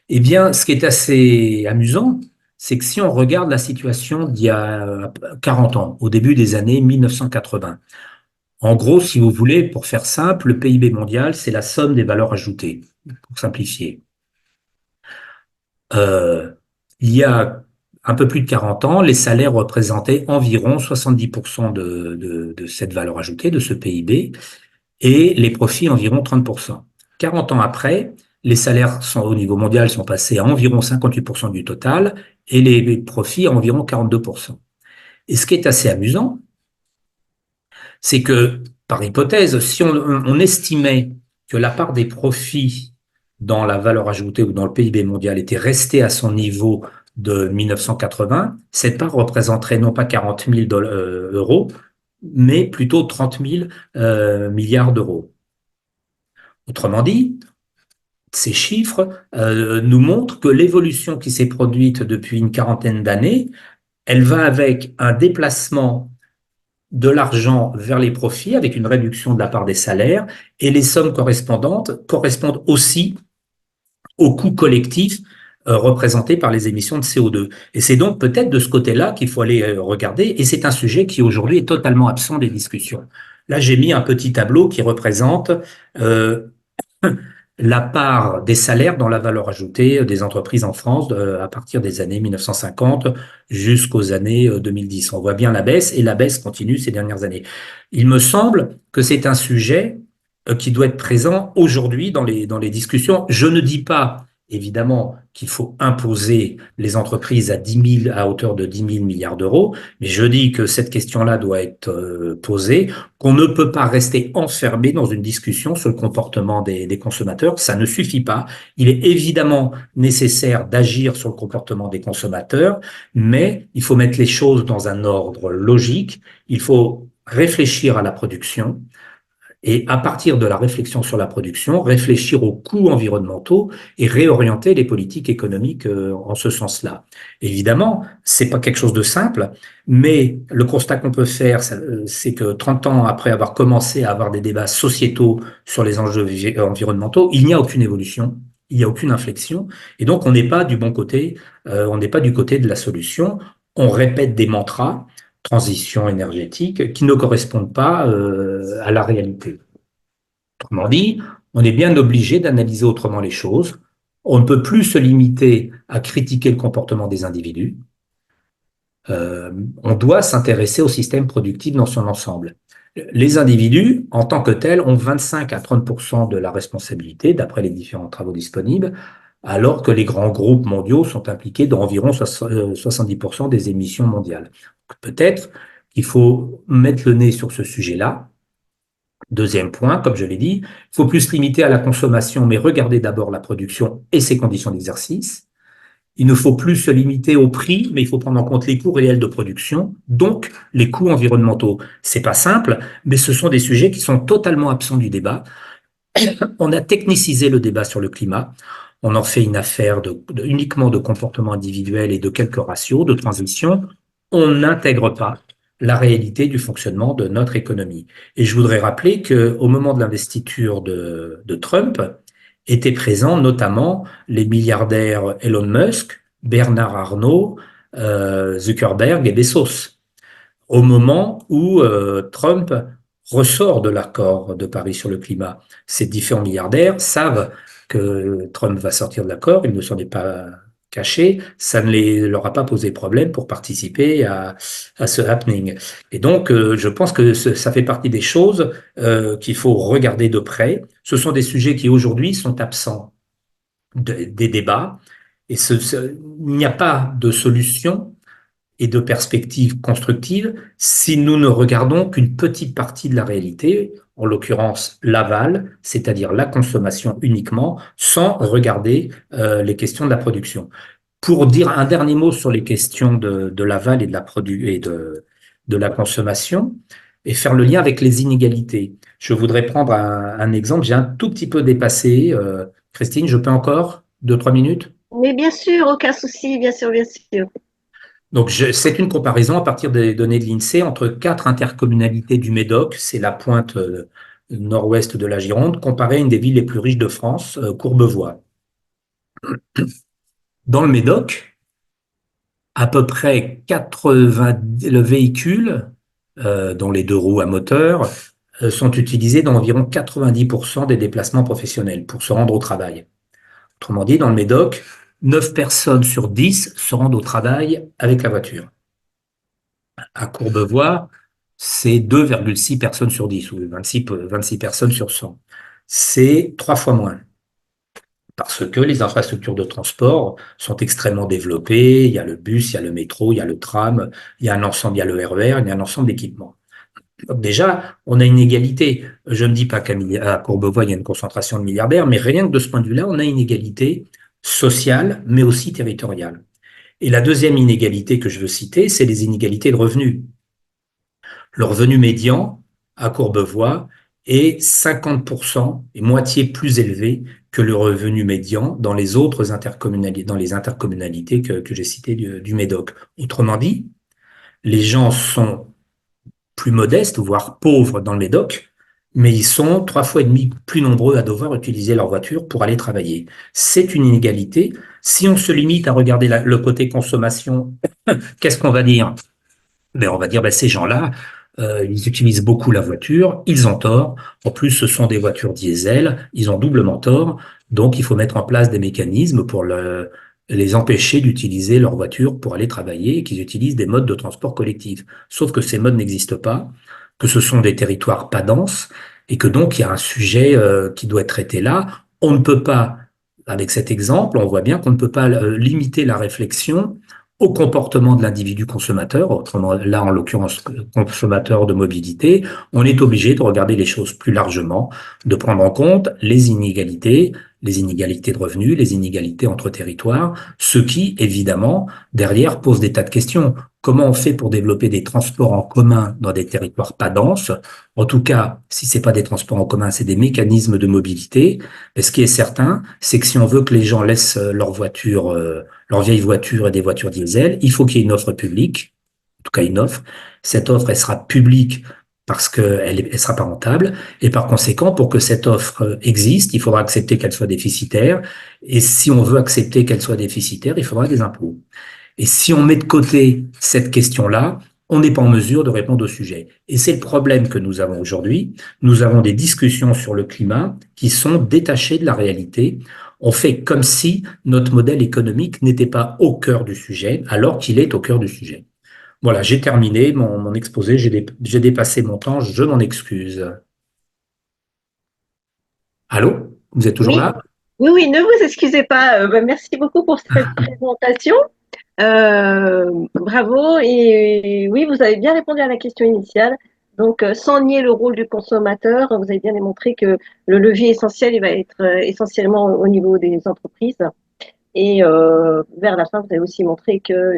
Eh bien, ce qui est assez amusant, c'est que si on regarde la situation d'il y a 40 ans, au début des années 1980, en gros, si vous voulez, pour faire simple, le PIB mondial, c'est la somme des valeurs ajoutées, pour simplifier. Il y a un peu plus de 40 ans, les salaires représentaient environ 70% de cette valeur ajoutée, de ce PIB, et les profits environ 30%. 40 ans après, les salaires au niveau mondial sont passés à environ 58% du total et les profits à environ 42%. Et ce qui est assez amusant, c'est que, par hypothèse, si on estimait que la part des profits dans la valeur ajoutée ou dans le PIB mondial était restée à son niveau de 1980, cette part représenterait non pas 40 000 euros, mais plutôt 30 000 milliards d'euros. Autrement dit, ces chiffres nous montrent que l'évolution qui s'est produite depuis une quarantaine d'années, elle va avec un déplacement de l'argent vers les profits, avec une réduction de la part des salaires, et les sommes correspondantes correspondent aussi au coût collectif représenté par les émissions de CO2. Et c'est donc peut-être de ce côté-là qu'il faut aller regarder, et c'est un sujet qui aujourd'hui est totalement absent des discussions. Là, j'ai mis un petit tableau qui représente euh, la part des salaires dans la valeur ajoutée des entreprises en France à partir des années 1950 jusqu'aux années 2010. On voit bien la baisse et la baisse continue ces dernières années. Il me semble que c'est un sujet qui doit être présent aujourd'hui dans les discussions. Je ne dis pas, évidemment, qu'il faut imposer les entreprises à 10 000, à hauteur de 10 000 milliards d'euros, mais je dis que cette question-là doit être posée, qu'on ne peut pas rester enfermé dans une discussion sur le comportement des consommateurs. Ça ne suffit pas. Il est évidemment nécessaire d'agir sur le comportement des consommateurs, mais il faut mettre les choses dans un ordre logique. Il faut réfléchir à la production, et à partir de la réflexion sur la production, réfléchir aux coûts environnementaux et réorienter les politiques économiques en ce sens-là. Évidemment, c'est pas quelque chose de simple, mais le constat qu'on peut faire, c'est que 30 ans après avoir commencé à avoir des débats sociétaux sur les enjeux environnementaux, il n'y a aucune évolution, il n'y a aucune inflexion, et donc on n'est pas du bon côté, on n'est pas du côté de la solution. On répète des mantras, transition énergétique, qui ne correspondent pas à la réalité. Autrement dit, on est bien obligé d'analyser autrement les choses. On ne peut plus se limiter à critiquer le comportement des individus. On doit s'intéresser au système productif dans son ensemble. Les individus, en tant que tels, ont 25 à 30% de la responsabilité, d'après les différents travaux disponibles, alors que les grands groupes mondiaux sont impliqués dans environ 70% des émissions mondiales. Peut-être qu'il faut mettre le nez sur ce sujet-là. Deuxième point, comme je l'ai dit, il faut plus se limiter à la consommation, mais regarder d'abord la production et ses conditions d'exercice. Il ne faut plus se limiter au prix, mais il faut prendre en compte les coûts réels de production, donc les coûts environnementaux. C'est pas simple, mais ce sont des sujets qui sont totalement absents du débat. On a technicisé le débat sur le climat. On en fait une affaire uniquement de comportement individuel et de quelques ratios de transition. On n'intègre pas la réalité du fonctionnement de notre économie. Et je voudrais rappeler qu'au moment de l'investiture de Trump, étaient présents notamment les milliardaires Elon Musk, Bernard Arnault, Zuckerberg et Bezos au moment où Trump ressort de l'accord de Paris sur le climat. Ces différents milliardaires savent que Trump va sortir de l'accord, il ne s'en est pas caché, ça ne leur a pas posé problème pour participer à ce happening. Et donc, je pense que ça fait partie des choses qu'il faut regarder de près. Ce sont des sujets qui aujourd'hui sont absents des débats, et il n'y a pas de solution et de perspectives constructives si nous ne regardons qu'une petite partie de la réalité, en l'occurrence l'aval, c'est-à-dire la consommation uniquement, sans regarder les questions de la production. Pour dire un dernier mot sur les questions de l'aval et de la consommation, et faire le lien avec les inégalités. Je voudrais prendre un exemple. J'ai un tout petit peu dépassé. Christine, je peux encore 2, 3 minutes? Mais bien sûr, aucun souci, bien sûr, bien sûr. Donc, c'est une comparaison à partir des données de l'INSEE entre 4 intercommunalités du Médoc, c'est la pointe nord-ouest de la Gironde, comparée à une des villes les plus riches de France, Courbevoie. Dans le Médoc, à peu près 80 véhicules, dont les 2 roues à moteur, sont utilisés dans environ 90% des déplacements professionnels pour se rendre au travail. Autrement dit, dans le Médoc, 9 personnes sur 10 se rendent au travail avec la voiture. À Courbevoie, c'est 2,6 personnes sur 10 ou 26 personnes sur 100. C'est 3 fois moins parce que les infrastructures de transport sont extrêmement développées. Il y a le bus, il y a le métro, il y a le tram, il y a un ensemble, il y a le RER, il y a un ensemble d'équipements. Donc déjà, on a une égalité. Je ne dis pas qu'à Courbevoie, il y a une concentration de milliardaires, mais rien que de ce point de vue-là, on a une égalité sociale, mais aussi territoriale. Et la deuxième inégalité que je veux citer, c'est les inégalités de revenus. Le revenu médian à Courbevoie est 50% et moitié plus élevé que le revenu médian dans les autres intercommunalités, dans les intercommunalités que j'ai citées du Médoc. Autrement dit, les gens sont plus modestes, voire pauvres dans le Médoc, mais ils sont 3 fois et demi plus nombreux à devoir utiliser leur voiture pour aller travailler. C'est une inégalité. Si on se limite à regarder le côté consommation, qu'est-ce qu'on va dire? Ben, on va dire, ben, ces gens-là, ils utilisent beaucoup la voiture, ils ont tort. En plus, ce sont des voitures diesel, ils ont doublement tort. Donc, il faut mettre en place des mécanismes pour les empêcher d'utiliser leur voiture pour aller travailler et qu'ils utilisent des modes de transport collectif. Sauf que ces modes n'existent pas, que ce sont des territoires pas denses et que donc il y a un sujet qui doit être traité là. On ne peut pas, avec cet exemple, on voit bien qu'on ne peut pas limiter la réflexion au comportement de l'individu consommateur, autrement là en l'occurrence consommateur de mobilité, on est obligé de regarder les choses plus largement, de prendre en compte les inégalités de revenus, les inégalités entre territoires, ce qui, évidemment, derrière pose des tas de questions. Comment on fait pour développer des transports en commun dans des territoires pas denses? En tout cas, si c'est pas des transports en commun, c'est des mécanismes de mobilité. Et ce qui est certain, c'est que si on veut que les gens laissent leur voiture, leurs vieilles voitures et des voitures diesel, il faut qu'il y ait une offre publique, en tout cas une offre. Cette offre, elle sera publique parce qu'elle sera pas rentable. Et par conséquent, pour que cette offre existe, il faudra accepter qu'elle soit déficitaire. Et si on veut accepter qu'elle soit déficitaire, il faudra des impôts. Et si on met de côté cette question-là, on n'est pas en mesure de répondre au sujet. Et c'est le problème que nous avons aujourd'hui. Nous avons des discussions sur le climat qui sont détachées de la réalité. On fait comme si notre modèle économique n'était pas au cœur du sujet, alors qu'il est au cœur du sujet. Voilà, j'ai terminé mon exposé, j'ai dépassé mon temps, je m'en excuse. Allô? Vous êtes toujours Oui, là? oui, oui, ne vous excusez pas. Merci beaucoup pour cette présentation. Bravo. Et oui, vous avez bien répondu à la question initiale. Donc, sans nier le rôle du consommateur, vous avez bien démontré que le levier essentiel, il va être essentiellement au niveau des entreprises. Et vers la fin, vous avez aussi montré que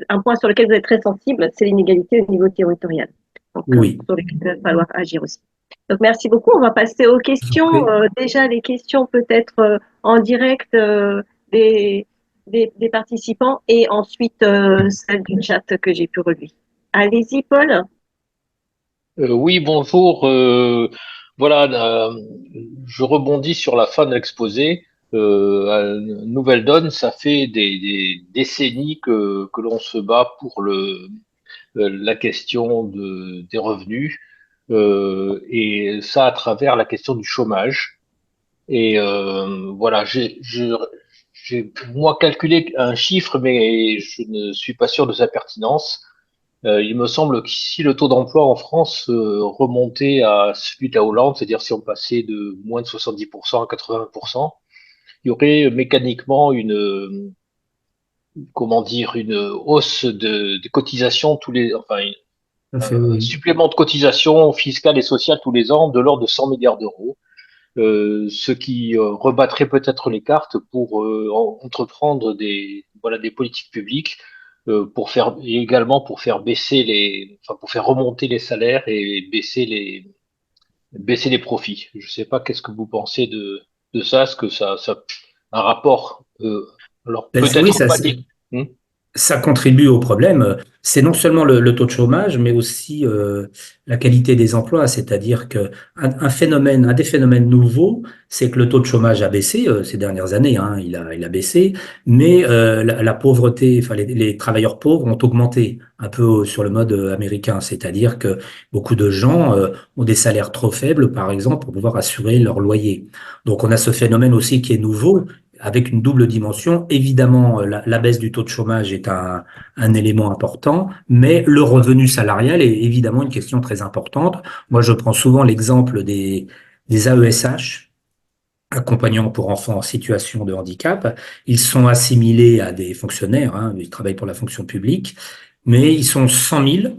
un point sur lequel vous êtes très sensible, c'est l'inégalité au niveau territorial. Donc, Oui, sur lesquels il va falloir agir aussi. Donc, merci beaucoup. On va passer aux je vous en questions. prie. Déjà, les questions peut-être en direct des, des participants et ensuite celles du chat que j'ai pu relever. Allez-y, Paul. Oui, bonjour. Voilà, je rebondis sur la fin de l'exposé. À Nouvelle Donne, ça fait des décennies que l'on se bat pour la question des revenus, et ça à travers la question du chômage. Et voilà, j'ai moi calculé un chiffre, mais je ne suis pas sûr de sa pertinence. Il me semble que si le taux d'emploi en France remontait à celui de la Hollande, c'est-à-dire si on passait de moins de 70% à 80%, il y aurait mécaniquement comment dire, une hausse de cotisations Ça fait, un oui. supplément de cotisations fiscales et sociales tous les ans de l'ordre de 100 milliards d'euros, ce qui rebattrait peut-être les cartes pour entreprendre des politiques publiques pour faire et également pour faire baisser pour faire remonter les salaires et baisser les profits. Je sais pas qu'est-ce que vous pensez de ça, est-ce que ça un rapport alors Ben, oui, peut-être pas dit. ça contribue au problème. C'est non seulement le taux de chômage, mais aussi la qualité des emplois. C'est-à-dire que un des phénomènes nouveaux, c'est que le taux de chômage a baissé ces dernières années. Hein, il a baissé, mais la pauvreté, enfin les travailleurs pauvres ont augmenté un peu sur le mode américain. C'est-à-dire que beaucoup de gens ont des salaires trop faibles, par exemple, pour pouvoir assurer leur loyer. Donc on a ce phénomène aussi qui est nouveau avec une double dimension. Évidemment, la baisse du taux de chômage est un élément important, mais le revenu salarial est évidemment une question très importante. Moi, je prends souvent l'exemple des AESH, accompagnants pour enfants en situation de handicap. Ils sont assimilés à des fonctionnaires, hein, ils travaillent pour la fonction publique, mais ils sont 100 000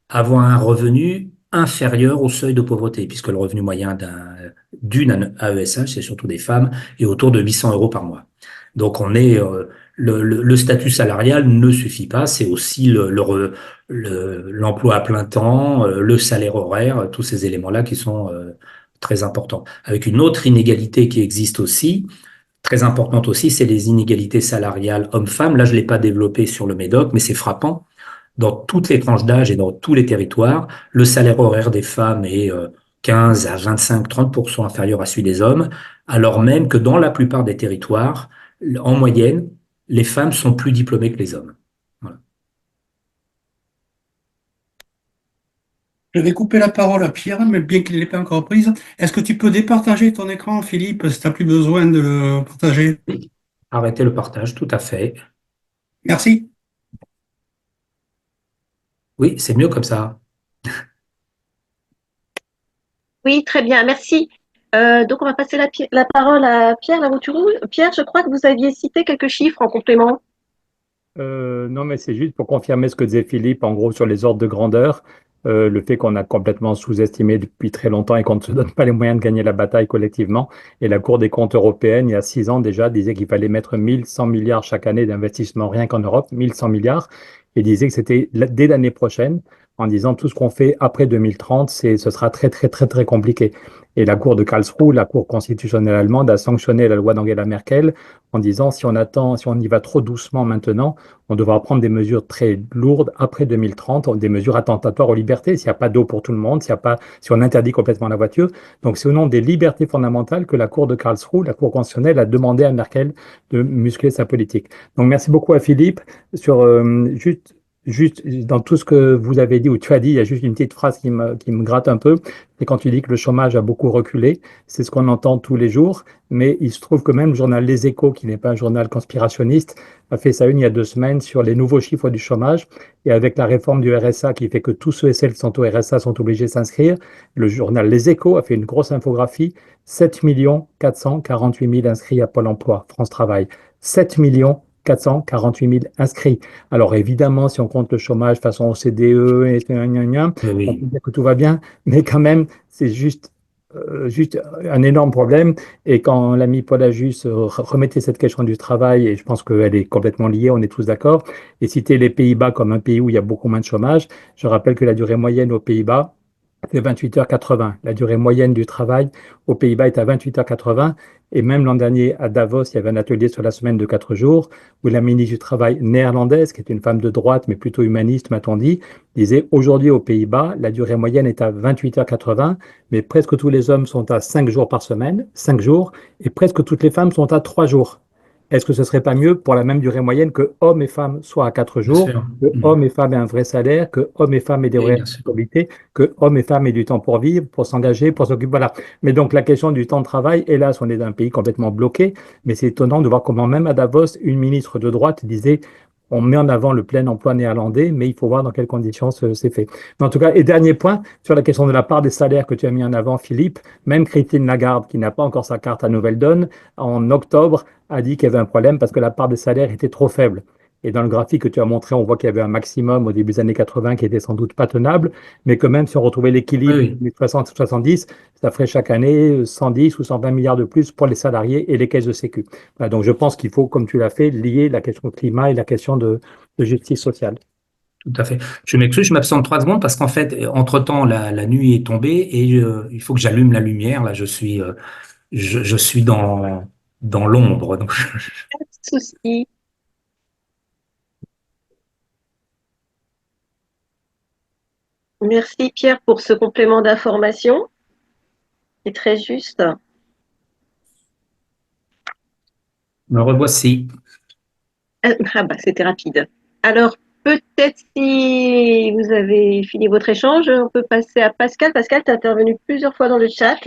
à avoir un revenu inférieur au seuil de pauvreté, puisque le revenu moyen d'une AESH, c'est surtout des femmes, est autour de 800 € par mois. Donc on est le statut salarial ne suffit pas, c'est aussi l'emploi à plein temps, le salaire horaire, tous ces éléments-là qui sont très importants. Avec une autre inégalité qui existe aussi, très importante aussi, c'est les inégalités salariales hommes-femmes. Là, je l'ai pas développé sur le Médoc, mais c'est frappant. Dans toutes les tranches d'âge et dans tous les territoires, le salaire horaire des femmes est 15 à 25, 30% inférieur à celui des hommes, alors même que dans la plupart des territoires, en moyenne, les femmes sont plus diplômées que les hommes. Voilà. Je vais couper la parole à Pierre, mais bien qu'il ne l'ait pas encore prise. Est-ce que tu peux départager ton écran, Philippe, si tu n'as plus besoin de le partager? Arrêtez le partage, tout à fait. Merci. Oui, c'est mieux comme ça. Oui, très bien, merci. Donc, on va passer la parole à Pierre Lavouturou. Pierre, je crois que vous aviez cité quelques chiffres en complément. Non, mais c'est juste pour confirmer ce que disait Philippe, en gros, sur les ordres de grandeur, le fait qu'on a complètement sous-estimé depuis très longtemps et qu'on ne se donne pas les moyens de gagner la bataille collectivement. Et la Cour des comptes européenne, il y a 6 ans déjà, disait qu'il fallait mettre 1100 milliards chaque année d'investissement rien qu'en Europe, 1100 milliards, et disait que c'était dès l'année prochaine, en disant tout ce qu'on fait après 2030, ce sera très, très, très, très compliqué. Et la Cour de Karlsruhe, la Cour constitutionnelle allemande, a sanctionné la loi d'Angela Merkel en disant si on attend, si on y va trop doucement maintenant, on devra prendre des mesures très lourdes après 2030, des mesures attentatoires aux libertés, s'il n'y a pas d'eau pour tout le monde, si on interdit complètement la voiture. Donc c'est au nom des libertés fondamentales que la Cour de Karlsruhe, la Cour constitutionnelle, a demandé à Merkel de muscler sa politique. Donc merci beaucoup à Philippe. Sur juste dans tout ce que vous avez dit ou tu as dit, il y a juste une petite phrase qui me gratte un peu. C'est quand tu dis que le chômage a beaucoup reculé. C'est ce qu'on entend tous les jours. Mais il se trouve que même le journal Les Échos, qui n'est pas un journal conspirationniste, a fait sa une il y a 2 semaines sur les nouveaux chiffres du chômage. Et avec la réforme du RSA qui fait que tous ceux et celles qui sont au RSA sont obligés de s'inscrire, le journal Les Échos a fait une grosse infographie. 7 448 000 inscrits à Pôle emploi, France Travail. 7 448 000 inscrits. Alors évidemment, si on compte le chômage façon OCDE et on peut Oui. dire que tout va bien, mais quand même, c'est juste un énorme problème. Et quand l'ami Paul Ajus remettait cette question du travail, et je pense qu'elle est complètement liée, on est tous d'accord, et citait les Pays-Bas comme un pays où il y a beaucoup moins de chômage, je rappelle que la durée moyenne aux Pays-Bas, c'est 28h80. La durée moyenne du travail aux Pays-Bas est à 28h80. Et même l'an dernier, à Davos, il y avait un atelier sur la semaine de 4 jours où la ministre du Travail néerlandaise, qui est une femme de droite, mais plutôt humaniste, m'a-t-on dit, disait aujourd'hui aux Pays-Bas, la durée moyenne est à 28h80, mais presque tous les hommes sont à 5 jours par semaine, 5 jours, et presque toutes les femmes sont à 3 jours. Est-ce que ce serait pas mieux pour la même durée moyenne que hommes et femmes soient à 4 Bien jours, sûr. que hommes et femmes aient un vrai salaire, que hommes et femmes aient des Oui, vraies bien sûr. responsabilités, que hommes et femmes aient du temps pour vivre, pour s'engager, pour s'occuper. Voilà. Mais donc la question du temps de travail, hélas, on est dans un pays complètement bloqué, mais c'est étonnant de voir comment même à Davos, une ministre de droite disait on met en avant le plein emploi néerlandais, mais il faut voir dans quelles conditions c'est fait. Mais en tout cas, et dernier point, sur la question de la part des salaires que tu as mis en avant, Philippe, même Christine Lagarde, qui n'a pas encore sa carte à Nouvelle Donne, en octobre, a dit qu'il y avait un problème parce que la part des salaires était trop faible. Et dans le graphique que tu as montré, on voit qu'il y avait un maximum au début des années 80 qui était sans doute pas tenable, mais que même si on retrouvait Oui, l'équilibre oui. des 60-70, ça ferait chaque année 110 ou 120 milliards de plus pour les salariés et les caisses de sécu. Voilà, donc je pense qu'il faut, comme tu l'as fait, lier la question climat et la question de justice sociale. Tout à fait. Je m'excuse, je m'absente 3 secondes parce qu'en fait, entre-temps, la nuit est tombée et il faut que j'allume la lumière. Là, je suis dans l'ombre. Donc, Pas de souci. Merci Pierre pour ce complément d'information. C'est très juste. me revoici. Ah bah, c'était rapide. Alors, peut-être si vous avez fini votre échange, on peut passer à Pascal. Pascal, tu es intervenu plusieurs fois dans le chat,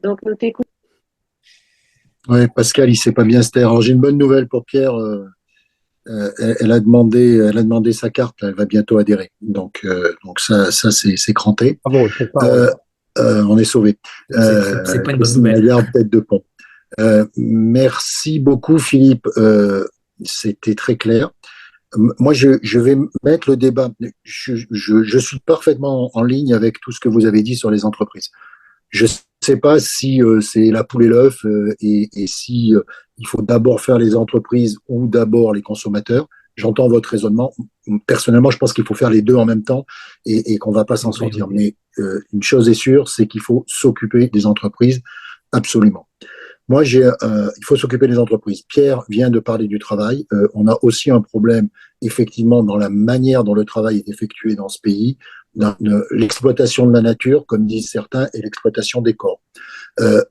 donc nous t'écoutons. Ouais, Pascal, il sait pas bien se taire. Alors, j'ai une bonne nouvelle pour Pierre. Elle a demandé sa carte. Elle va bientôt adhérer. Donc ça c'est cranté. Bravo, c'est ça, oui. Euh, on est sauvé. C'est pas une bonne Christine nouvelle. Lagarde, tête de pont. Merci beaucoup, Philippe. C'était très clair. Moi, je vais mettre le débat. Je suis parfaitement en ligne avec tout ce que vous avez dit sur les entreprises. Je ne sais pas si c'est la poule et l'œuf et si il faut d'abord faire les entreprises ou d'abord les consommateurs. J'entends votre raisonnement. Personnellement, je pense qu'il faut faire les deux en même temps et qu'on ne va pas s'en sortir. Mais une chose est sûre, c'est qu'il faut s'occuper des entreprises, absolument. Moi, il faut s'occuper des entreprises. Pierre vient de parler du travail. On a aussi un problème, effectivement, dans la manière dont le travail est effectué dans ce pays, dans l'exploitation de la nature, comme disent certains, et l'exploitation des corps.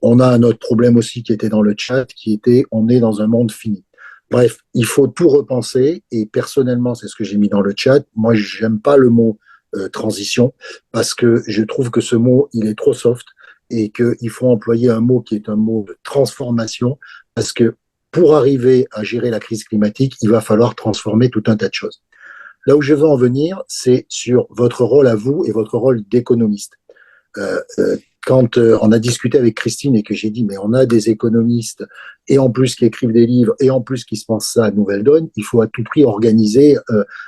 On a un autre problème aussi qui était dans le chat, qui était on est dans un monde fini. Bref, il faut tout repenser et personnellement, c'est ce que j'ai mis dans le chat. Moi, j'aime pas le mot transition parce que je trouve que ce mot, il est trop soft et qu'il faut employer un mot qui est un mot de transformation parce que pour arriver à gérer la crise climatique, il va falloir transformer tout un tas de choses. Là où je veux en venir, c'est sur votre rôle à vous et votre rôle d'économiste. Quand on a discuté avec Christine et que j'ai dit mais on a des économistes et en plus qui écrivent des livres et en plus qui se pensent ça à Nouvelle Donne, il faut à tout prix organiser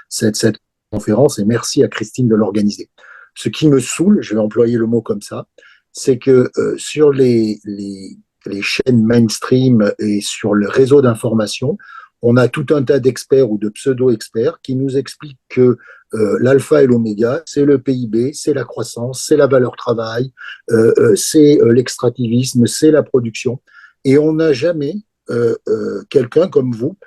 cette conférence et merci à Christine de l'organiser. Ce qui me saoule, je vais employer le mot comme ça, c'est que sur les chaînes mainstream et sur le réseau d'information, on a tout un tas d'experts ou de pseudo-experts qui nous expliquent que l'alpha et l'oméga, c'est le PIB, c'est la croissance, c'est la valeur travail, c'est l'extractivisme, c'est la production. Et on n'a jamais quelqu'un comme vous,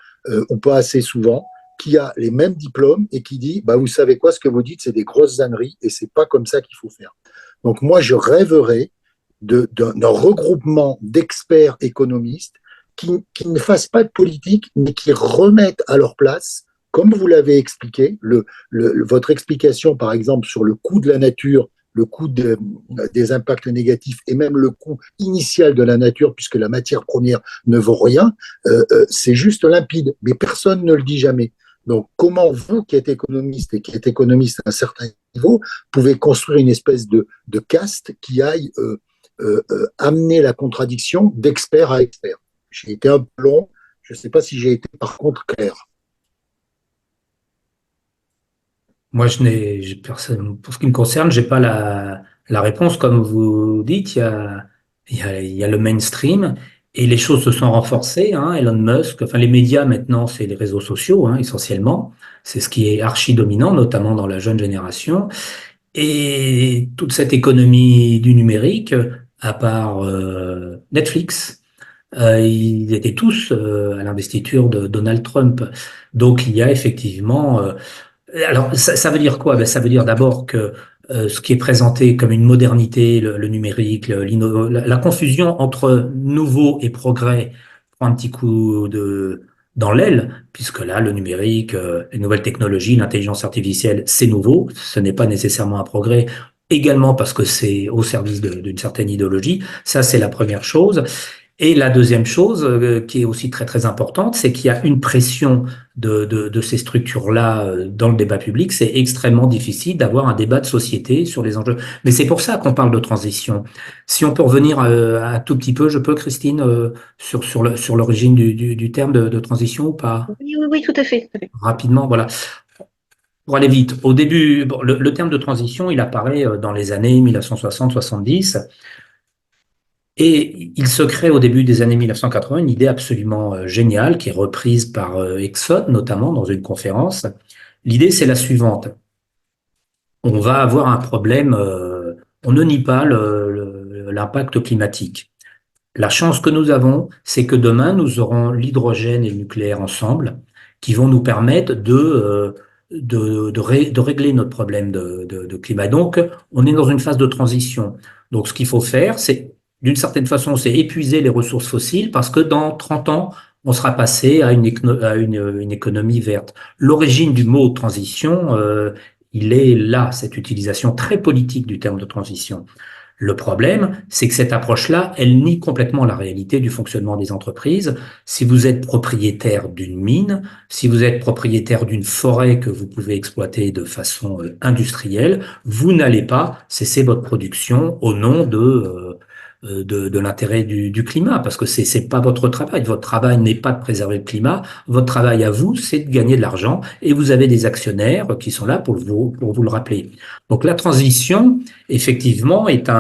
ou pas assez souvent, qui a les mêmes diplômes et qui dit bah, vous savez quoi, ce que vous dites, c'est des grosses âneries et c'est pas comme ça qu'il faut faire. Donc moi, je rêverais d'un regroupement d'experts économistes qui ne fassent pas de politique, mais qui remettent à leur place, comme vous l'avez expliqué, votre explication, par exemple, sur le coût de la nature, le coût des impacts négatifs et même le coût initial de la nature, puisque la matière première ne vaut rien, c'est juste limpide, mais personne ne le dit jamais. Donc, comment vous, qui êtes économiste et qui êtes économiste à un certain niveau, pouvez construire une espèce de caste qui aille amener la contradiction d'expert à expert? J'ai été un peu long, je ne sais pas si j'ai été par contre clair. Moi, pour ce qui me concerne, j'ai pas la réponse. Comme vous dites, il y a le mainstream et les choses se sont renforcées. Hein. Elon Musk, enfin les médias maintenant, c'est les réseaux sociaux hein, essentiellement. C'est ce qui est archi dominant, notamment dans la jeune génération. Et toute cette économie du numérique, à part Netflix, ils étaient tous à l'investiture de Donald Trump. Donc il y a effectivement alors, ça veut dire quoi? Ben, ça veut dire d'abord que ce qui est présenté comme une modernité, le numérique, la confusion entre nouveau et progrès prend un petit coup dans l'aile, puisque là, le numérique, les nouvelles technologies, l'intelligence artificielle, c'est nouveau. Ce n'est pas nécessairement un progrès. Également parce que c'est au service d'une certaine idéologie. Ça, c'est la première chose. Et la deuxième chose qui est aussi très très importante, c'est qu'il y a une pression de ces structures-là dans le débat public. C'est extrêmement difficile d'avoir un débat de société sur les enjeux. Mais c'est pour ça qu'on parle de transition. Si on peut revenir un tout petit peu, je peux, Christine, sur l'origine du terme de transition ou pas? Oui, oui, oui, tout à fait. Rapidement, voilà. Pour aller vite, au début, bon, le terme de transition, il apparaît dans les années 1960-70. Et il se crée au début des années 1980 une idée absolument géniale qui est reprise par Exxon, notamment dans une conférence. L'idée, c'est la suivante. On va avoir un problème, on ne nie pas l'impact climatique. La chance que nous avons, c'est que demain, nous aurons l'hydrogène et le nucléaire ensemble qui vont nous permettre de régler notre problème de climat. Donc, on est dans une phase de transition. Donc, ce qu'il faut faire, c'est d'une certaine façon, c'est épuiser les ressources fossiles parce que dans 30 ans, on sera passé à une économie verte. L'origine du mot transition, il est là, cette utilisation très politique du terme de transition. Le problème, c'est que cette approche-là, elle nie complètement la réalité du fonctionnement des entreprises. Si vous êtes propriétaire d'une mine, si vous êtes propriétaire d'une forêt que vous pouvez exploiter de façon industrielle, vous n'allez pas cesser votre production au nom de l'intérêt du climat, parce que c'est pas votre travail. Votre travail n'est pas de préserver le climat. Votre travail à vous, c'est de gagner de l'argent, et vous avez des actionnaires qui sont là pour vous le rappeler. Donc la transition, effectivement, est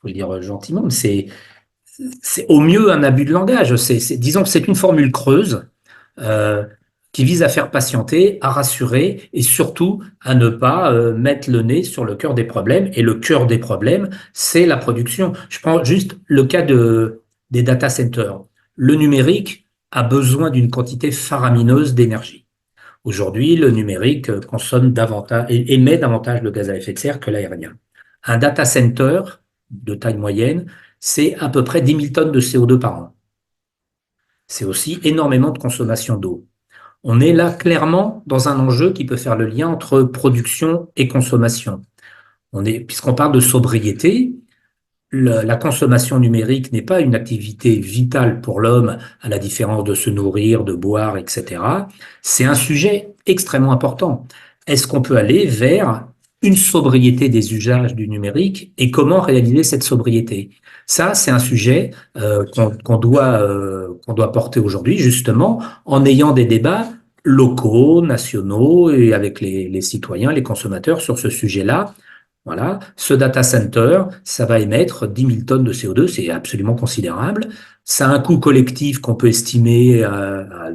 faut le dire gentiment, mais c'est au mieux un abus de langage. Disons que c'est une formule creuse euh, qui vise à faire patienter, à rassurer et surtout à ne pas mettre le nez sur le cœur des problèmes. Et le cœur des problèmes, c'est la production. Je prends juste le cas des data centers. Le numérique a besoin d'une quantité faramineuse d'énergie. Aujourd'hui, le numérique consomme davantage et émet davantage de gaz à effet de serre que l'aérien. Un data center de taille moyenne, c'est à peu près 10 000 tonnes de CO2 par an. C'est aussi énormément de consommation d'eau. On est là clairement dans un enjeu qui peut faire le lien entre production et consommation. Puisqu'on parle de sobriété, la consommation numérique n'est pas une activité vitale pour l'homme, à la différence de se nourrir, de boire, etc. C'est un sujet extrêmement important. Est-ce qu'on peut aller vers une sobriété des usages du numérique et comment réaliser cette sobriété? Ça, c'est un sujet qu'on doit porter aujourd'hui, justement, en ayant des débats locaux, nationaux et avec les citoyens, les consommateurs sur ce sujet-là. Voilà, ce data center, ça va émettre 10 000 tonnes de CO2, c'est absolument considérable. Ça a un coût collectif qu'on peut estimer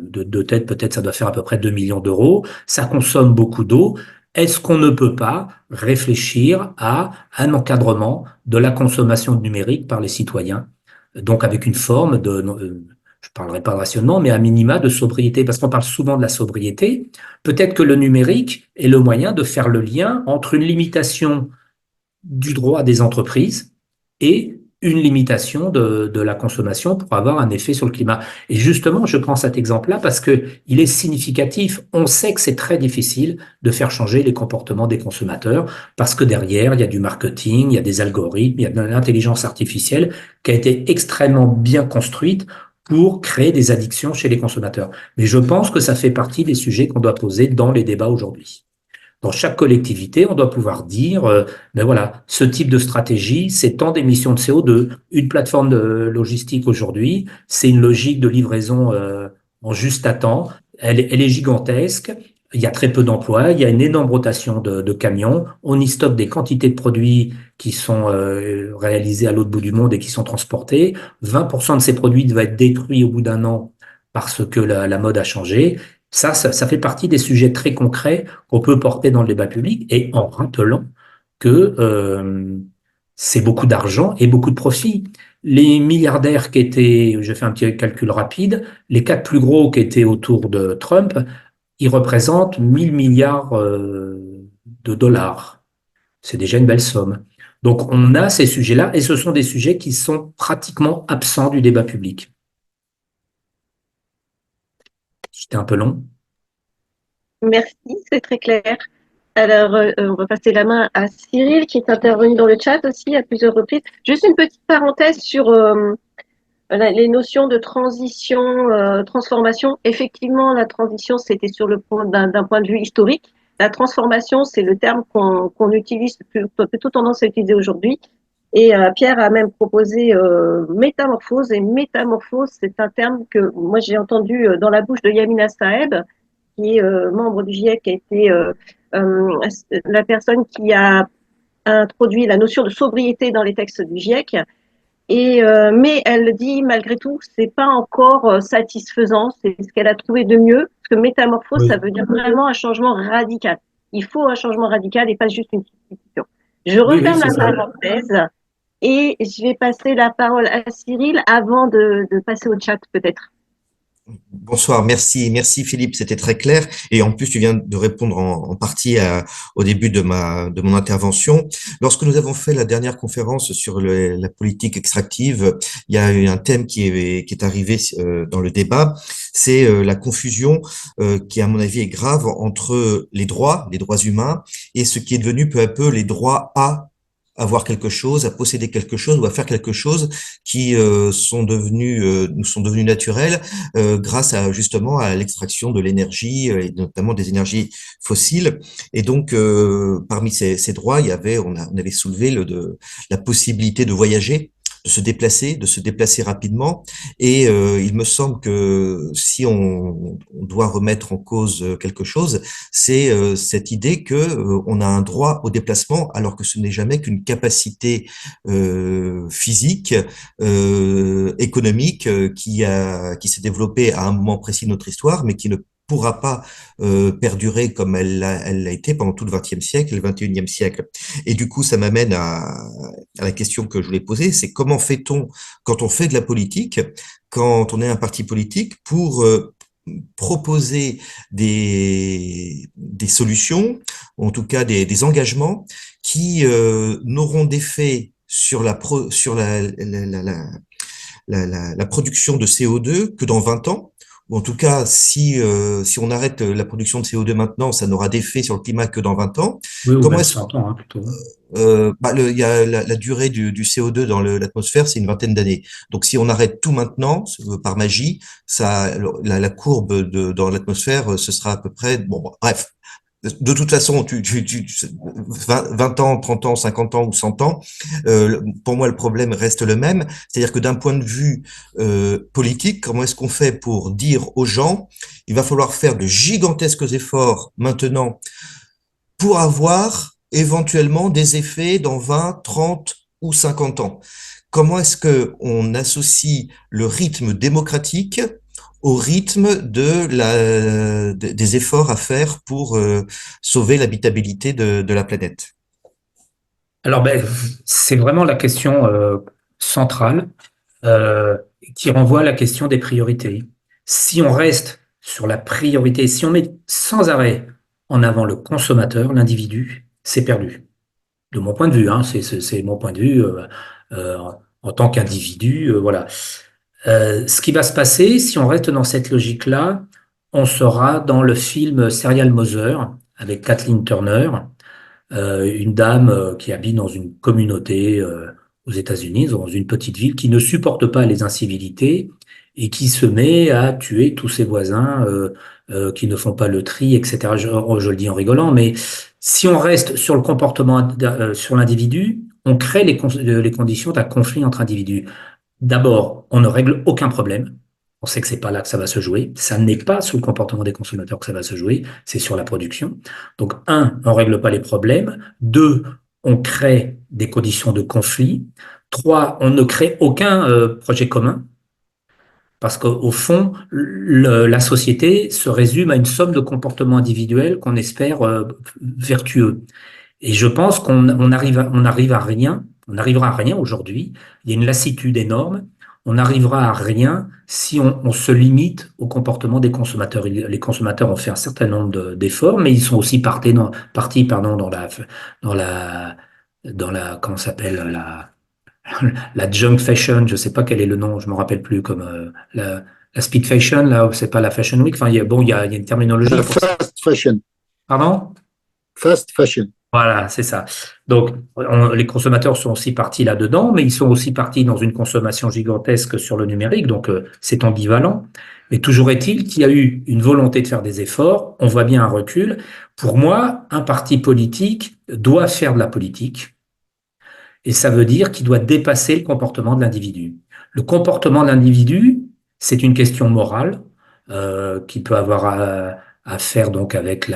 de tête, peut-être ça doit faire à peu près 2 millions d'euros. Ça consomme beaucoup d'eau. Est-ce qu'on ne peut pas réfléchir à un encadrement de la consommation numérique par les citoyens, donc avec une forme je parlerai pas de rationnement, mais à minima de sobriété, parce qu'on parle souvent de la sobriété. Peut-être que le numérique est le moyen de faire le lien entre une limitation du droit des entreprises et une limitation de la consommation pour avoir un effet sur le climat. Et justement, je prends cet exemple-là parce que il est significatif. On sait que c'est très difficile de faire changer les comportements des consommateurs parce que derrière, il y a du marketing, il y a des algorithmes, il y a de l'intelligence artificielle qui a été extrêmement bien construite pour créer des addictions chez les consommateurs. Mais je pense que ça fait partie des sujets qu'on doit poser dans les débats aujourd'hui. Dans chaque collectivité, on doit pouvoir dire, ben voilà, ce type de stratégie, c'est tant d'émissions de CO2. Une plateforme de logistique aujourd'hui, c'est une logique de livraison en juste à temps. Elle est gigantesque. Il y a très peu d'emplois. Il y a une énorme rotation de camions. On y stocke des quantités de produits qui sont réalisés à l'autre bout du monde et qui sont transportés. 20% de ces produits doivent être détruits au bout d'un an parce que la mode a changé. Ça fait partie des sujets très concrets qu'on peut porter dans le débat public et en rappelant que c'est beaucoup d'argent et beaucoup de profit. Les milliardaires qui étaient, je fais un petit calcul rapide, les 4 plus gros qui étaient autour de Trump, ils représentent 1000 milliards de dollars. C'est déjà une belle somme. Donc on a ces sujets-là et ce sont des sujets qui sont pratiquement absents du débat public. C'était un peu long. Merci, c'est très clair. Alors, on va passer la main à Cyril qui est intervenu dans le chat aussi à plusieurs reprises. Juste une petite parenthèse sur les notions de transition, transformation. Effectivement, la transition, c'était sur le point d'un point de vue historique. La transformation, c'est le terme qu'on utilise, plutôt tendance à utiliser aujourd'hui. Et Pierre a même proposé métamorphose. Et métamorphose, c'est un terme que moi j'ai entendu dans la bouche de Yamina Saeb, qui est membre du GIEC, qui a été la personne qui a introduit la notion de sobriété dans les textes du GIEC. Et mais elle dit malgré tout, c'est pas encore satisfaisant. C'est ce qu'elle a trouvé de mieux, parce que métamorphose, ça veut dire vraiment un changement radical. Il faut un changement radical et pas juste une substitution. Je referme la parenthèse et je vais passer la parole à Cyril avant de passer au chat peut-être. Bonsoir, merci Philippe, c'était très clair. Et en plus, tu viens de répondre en partie au début de mon intervention. Lorsque nous avons fait la dernière conférence sur la politique extractive, il y a eu un thème qui est arrivé dans le débat, c'est la confusion qui, à mon avis, est grave entre les droits humains, et ce qui est devenu peu à peu les droits à avoir quelque chose, à posséder quelque chose ou à faire quelque chose qui nous sont devenus naturels grâce justement à l'extraction de l'énergie et notamment des énergies fossiles. Et donc parmi ces droits, on avait soulevé la possibilité de voyager de se déplacer rapidement. Et il me semble que si on doit remettre en cause quelque chose, c'est cette idée que on a un droit au déplacement, alors que ce n'est jamais qu'une capacité physique, économique, qui s'est développée à un moment précis de notre histoire, mais qui ne pourra pas perdurer comme elle l'a été pendant tout le XXe siècle et le XXIe siècle. Et du coup, ça m'amène à la question que je voulais poser, c'est comment fait-on quand on fait de la politique, quand on est un parti politique, pour proposer des solutions, ou en tout cas des engagements qui n'auront d'effet sur la production de CO2 que dans 20 ans. Ou en tout cas, si on arrête la production de CO2 maintenant, ça n'aura d'effet sur le climat que dans 20 ans. Oui, ou Comment même est-ce 100 ans, hein, plutôt. il y a la durée du CO2 dans l'atmosphère, c'est une vingtaine d'années. Donc, si on arrête tout maintenant, par magie, la courbe dans l'atmosphère, ce sera à peu près, bon, bref. De toute façon, 20 ans, 30 ans, 50 ans ou 100 ans, pour moi, le problème reste le même. C'est-à-dire que d'un point de vue politique, comment est-ce qu'on fait pour dire aux gens, il va falloir faire de gigantesques efforts maintenant pour avoir éventuellement des effets dans 20, 30 ou 50 ans. Comment est-ce que on associe le rythme démocratique au rythme des efforts à faire pour sauver l'habitabilité de la planète? Alors, c'est vraiment la question centrale euh, qui renvoie à la question des priorités. Si on reste sur la priorité, si on met sans arrêt en avant le consommateur, l'individu, c'est perdu. De mon point de vue, hein, c'est mon point de vue euh, en tant qu'individu, voilà. Ce qui va se passer, si on reste dans cette logique-là, on sera dans le film Serial Mother avec Kathleen Turner, une dame qui habite dans une communauté aux États-Unis, dans une petite ville, qui ne supporte pas les incivilités et qui se met à tuer tous ses voisins qui ne font pas le tri, etc. Je le dis en rigolant, mais si on reste sur le comportement, sur l'individu, on crée les conditions d'un conflit entre individus. D'abord, on ne règle aucun problème. On sait que c'est pas là que ça va se jouer. Ça n'est pas sur le comportement des consommateurs que ça va se jouer, c'est sur la production. Donc, un, on règle pas les problèmes. Deux, on crée des conditions de conflit. Trois, on ne crée aucun projet commun. Parce qu'au fond, la société se résume à une somme de comportements individuels qu'on espère vertueux. Et je pense qu'on arrive à rien, on n'arrivera à rien aujourd'hui. Il y a une lassitude énorme. On n'arrivera à rien si on se limite au comportement des consommateurs. Les consommateurs ont fait un certain nombre d'efforts, mais ils sont aussi partis pardon, comment ça s'appelle, la junk fashion, je sais pas quel est le nom, je me rappelle plus, comme la speed fashion, là, c'est pas la fashion week. Enfin, il y a une terminologie pour ça. Fast fashion. Pardon? Fast fashion. Voilà, c'est ça. Donc, les consommateurs sont aussi partis là-dedans, mais ils sont aussi partis dans une consommation gigantesque sur le numérique, donc c'est ambivalent. Mais toujours est-il qu'il y a eu une volonté de faire des efforts, on voit bien un recul. Pour moi, un parti politique doit faire de la politique, et ça veut dire qu'il doit dépasser le comportement de l'individu. Le comportement de l'individu, c'est une question morale qui peut avoir à faire donc avec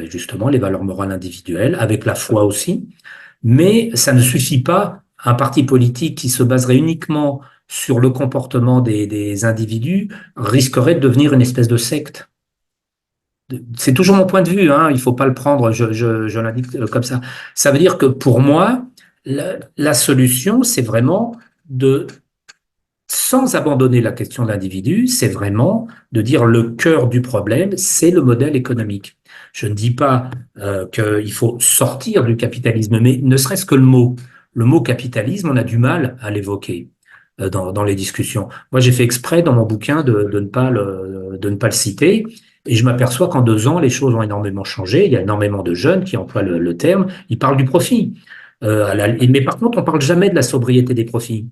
justement les valeurs morales individuelles, avec la foi aussi. Mais ça ne suffit pas. Un parti politique qui se baserait uniquement sur le comportement des individus risquerait de devenir une espèce de secte. C'est toujours mon point de vue, hein, il faut pas le prendre, je l'indique comme ça. Ça veut dire que pour moi, la solution, c'est vraiment sans abandonner la question de l'individu, c'est vraiment de dire le cœur du problème, c'est le modèle économique. Je ne dis pas qu'il faut sortir du capitalisme, mais ne serait-ce que le mot capitalisme, on a du mal à l'évoquer dans les discussions. Moi, j'ai fait exprès dans mon bouquin de ne pas le citer, et je m'aperçois qu'en 2 ans, les choses ont énormément changé. Il y a énormément de jeunes qui emploient le terme. Ils parlent du profit. Mais par contre, on parle jamais de la sobriété des profits.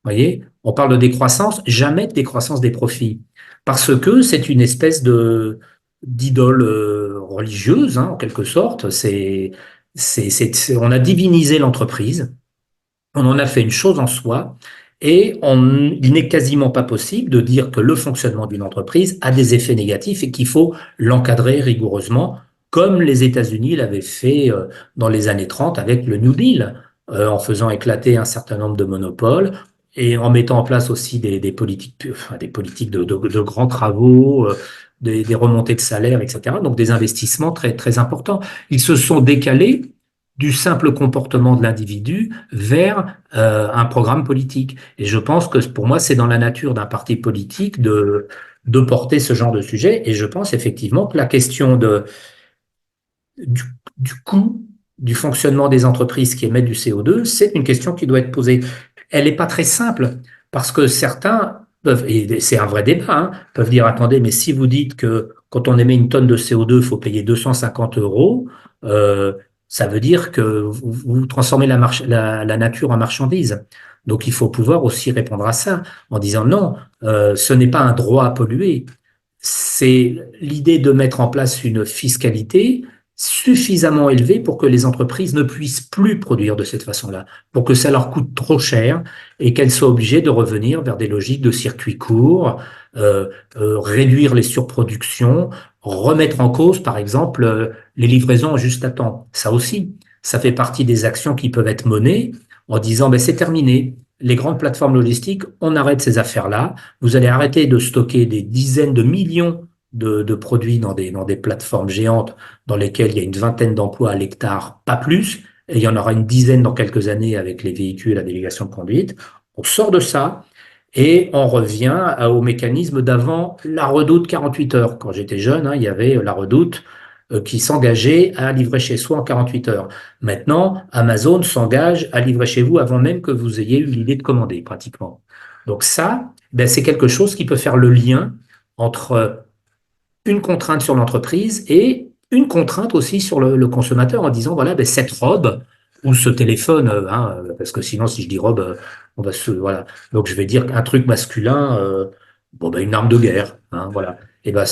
Voyez, on parle de décroissance, jamais de décroissance des profits, parce que c'est une espèce d'idole religieuse, hein, en quelque sorte. On a divinisé l'entreprise. on en a fait une chose en soi et il n'est quasiment pas possible de dire que le fonctionnement d'une entreprise a des effets négatifs et qu'il faut l'encadrer rigoureusement, comme les États-Unis l'avaient fait dans les années 30 avec le New Deal, en faisant éclater un certain nombre de monopoles et en mettant en place aussi des politiques, enfin, des politiques de grands travaux, des remontées de salaire, etc. Donc des investissements très, très importants. Ils se sont décalés du simple comportement de l'individu vers un programme politique. Et je pense que pour moi, c'est dans la nature d'un parti politique de porter ce genre de sujet. Et je pense effectivement que la question du, du coût du fonctionnement des entreprises qui émettent du CO2, c'est une question qui doit être posée. Elle n'est pas très simple parce que certains peuvent, et c'est un vrai débat, hein, peuvent dire, attendez, mais si vous dites que quand on émet une tonne de CO2, il faut payer 250 euros, ça veut dire que vous transformez la nature en marchandise. Donc il faut pouvoir aussi répondre à ça en disant non, ce n'est pas un droit à polluer. C'est l'idée de mettre en place une fiscalité suffisamment élevée pour que les entreprises ne puissent plus produire de cette façon-là, pour que ça leur coûte trop cher et qu'elles soient obligées de revenir vers des logiques de circuits courts, réduire les surproductions, remettre en cause, par exemple, les livraisons en juste à temps. Ça aussi, ça fait partie des actions qui peuvent être menées en disant, ben, c'est terminé. Les grandes plateformes logistiques, on arrête ces affaires-là. Vous allez arrêter de stocker des dizaines de millions de produits dans des plateformes géantes dans lesquelles il y a une vingtaine d'emplois à l'hectare, pas plus, et il y en aura une dizaine dans quelques années avec les véhicules à délégation de conduite. On sort de ça et on revient au mécanisme d'avant la Redoute 48 heures. Quand j'étais jeune, hein, il y avait la Redoute qui s'engageait à livrer chez soi en 48 heures. Maintenant, Amazon s'engage à livrer chez vous avant même que vous ayez eu l'idée de commander, pratiquement. Donc ça, ben, c'est quelque chose qui peut faire le lien entre une contrainte sur l'entreprise et une contrainte aussi sur le consommateur en disant, voilà, ben, cette robe ou ce téléphone, hein, parce que sinon, si je dis robe, on va voilà. Donc, je vais dire un truc masculin, bon, ben, une arme de guerre, hein, voilà. Et ben,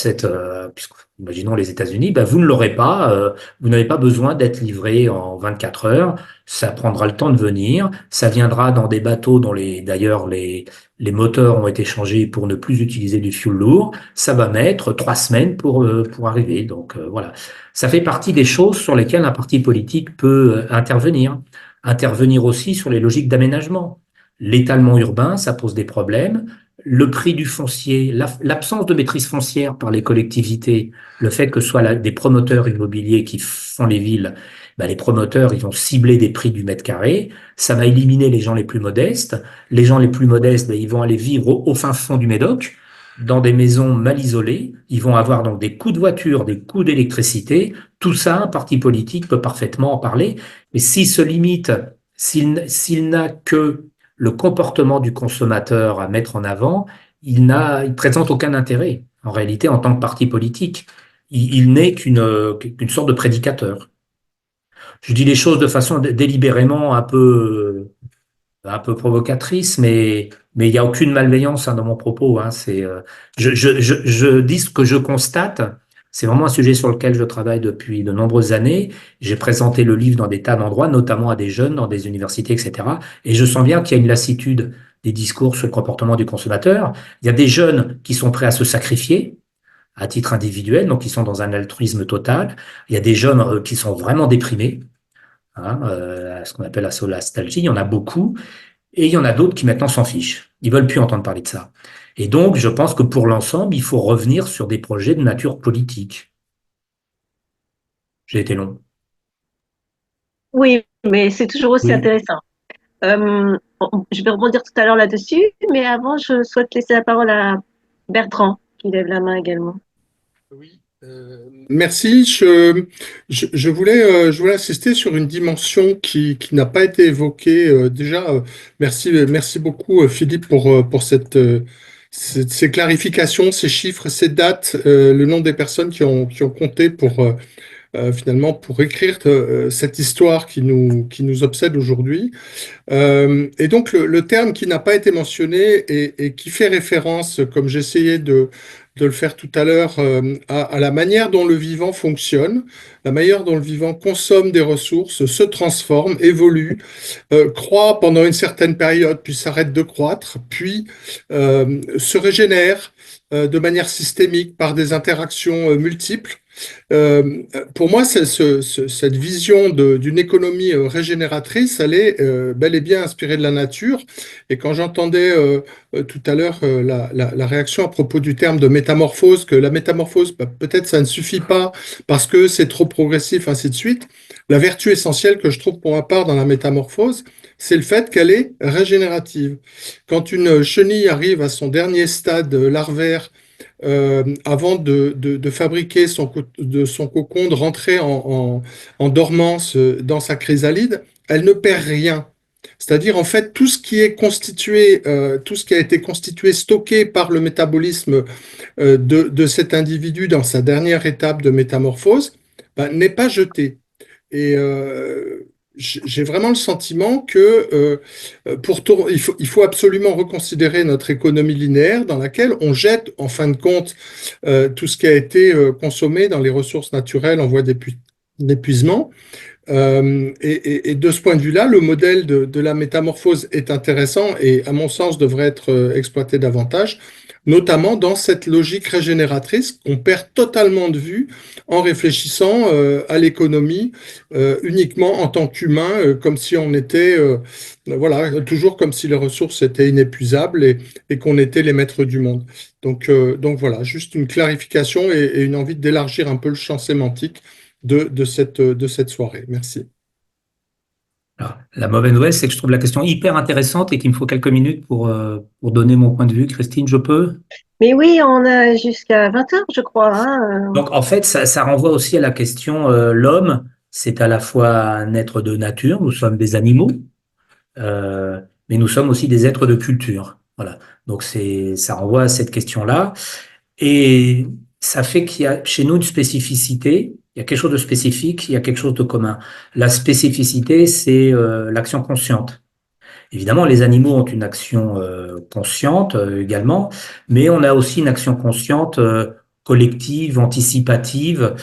imaginons les États-Unis, ben, vous ne l'aurez pas, vous n'avez pas besoin d'être livré en 24 heures, ça prendra le temps de venir, ça viendra dans des bateaux dont d'ailleurs, les moteurs ont été changés pour ne plus utiliser du fioul lourd, ça va mettre 3 semaines pour arriver. Donc voilà, ça fait partie des choses sur lesquelles un parti politique peut intervenir. Intervenir aussi sur les logiques d'aménagement. L'étalement urbain, ça pose des problèmes. Le prix du foncier, l'absence de maîtrise foncière par les collectivités, le fait que ce soit des promoteurs immobiliers qui font les villes, ben les promoteurs, ils vont cibler des prix du mètre carré, ça va éliminer les gens les plus modestes. Les gens les plus modestes, ben, ils vont aller vivre au fin fond du Médoc, dans des maisons mal isolées. Ils vont avoir donc des coûts de voiture, des coûts d'électricité. Tout ça, un parti politique peut parfaitement en parler. Mais s'il se limite, s'il n'a que le comportement du consommateur à mettre en avant, il présente aucun intérêt. En réalité, en tant que parti politique, il n'est qu'une sorte de prédicateur. Je dis les choses de façon délibérément un peu provocatrice, mais il n'y a aucune malveillance hein, dans mon propos. Hein, je dis ce que je constate. C'est vraiment un sujet sur lequel je travaille depuis de nombreuses années. J'ai présenté le livre dans des tas d'endroits, notamment à des jeunes, dans des universités, etc. Et je sens bien qu'il y a une lassitude des discours sur le comportement du consommateur. Il y a des jeunes qui sont prêts à se sacrifier à titre individuel, donc qui sont dans un altruisme total. Il y a des jeunes qui sont vraiment déprimés, hein, ce qu'on appelle la solastalgie. Il y en a beaucoup. Et il y en a d'autres qui maintenant s'en fichent. Ils veulent plus entendre parler de ça. Et donc, je pense que pour l'ensemble, il faut revenir sur des projets de nature politique. J'ai été long. Oui, mais c'est toujours aussi Oui. intéressant. Je vais rebondir tout à l'heure là-dessus, mais avant, je souhaite laisser la parole à Bertrand, qui lève la main également. Oui, merci. Je voulais insister sur une dimension qui n'a pas été évoquée. Déjà, merci beaucoup, Philippe, pour ces clarifications, ces chiffres, ces dates, le nom des personnes qui ont compté finalement pour écrire cette histoire qui nous obsède aujourd'hui. Et donc, le terme qui n'a pas été mentionné et qui fait référence, comme j'essayais de de le faire tout à l'heure, à la manière dont le vivant fonctionne, la manière dont le vivant consomme des ressources, se transforme, évolue, croît pendant une certaine période, puis s'arrête de croître, puis se régénère de manière systémique par des interactions multiples. Pour moi, cette vision d'une économie régénératrice, elle est bel et bien inspirée de la nature. Et quand j'entendais tout à l'heure la réaction à propos du terme de métamorphose, que la métamorphose, peut-être ça ne suffit pas parce que c'est trop progressif, ainsi de suite. La vertu essentielle que je trouve pour ma part dans la métamorphose, c'est le fait qu'elle est régénérative. Quand une chenille arrive à son dernier stade larvaire, avant de fabriquer son cocon, de rentrer en dormance dans sa chrysalide, elle ne perd rien. C'est-à-dire, en fait, tout ce qui est constitué, tout ce qui a été constitué, stocké par le métabolisme de cet individu dans sa dernière étape de métamorphose, ben, n'est pas jeté. Et j'ai vraiment le sentiment que il faut absolument reconsidérer notre économie linéaire dans laquelle on jette, en fin de compte, tout ce qui a été consommé dans les ressources naturelles en voie d'épuisement. Et de ce point de vue-là, le modèle de la métamorphose est intéressant et, à mon sens, devrait être exploité davantage, notamment dans cette logique régénératrice qu'on perd totalement de vue en réfléchissant à l'économie uniquement en tant qu'humain, comme si on était, voilà, toujours comme si les ressources étaient inépuisables et qu'on était les maîtres du monde. Donc voilà, juste une clarification et une envie d'élargir un peu le champ sémantique de cette soirée. Merci. Alors, la mauvaise nouvelle, c'est que je trouve la question hyper intéressante et qu'il me faut quelques minutes pour donner mon point de vue. Christine, je peux? Mais oui, on a jusqu'à 20h, je crois, hein. Donc, en fait, ça renvoie aussi à la question, l'homme, c'est à la fois un être de nature, nous sommes des animaux, mais nous sommes aussi des êtres de culture. Voilà. Donc, ça renvoie à cette question-là. Et ça fait qu'il y a chez nous une spécificité, il y a quelque chose de spécifique, il y a quelque chose de commun. La spécificité, c'est l'action consciente. Évidemment, les animaux ont une action consciente également, mais on a aussi une action consciente collective, anticipative,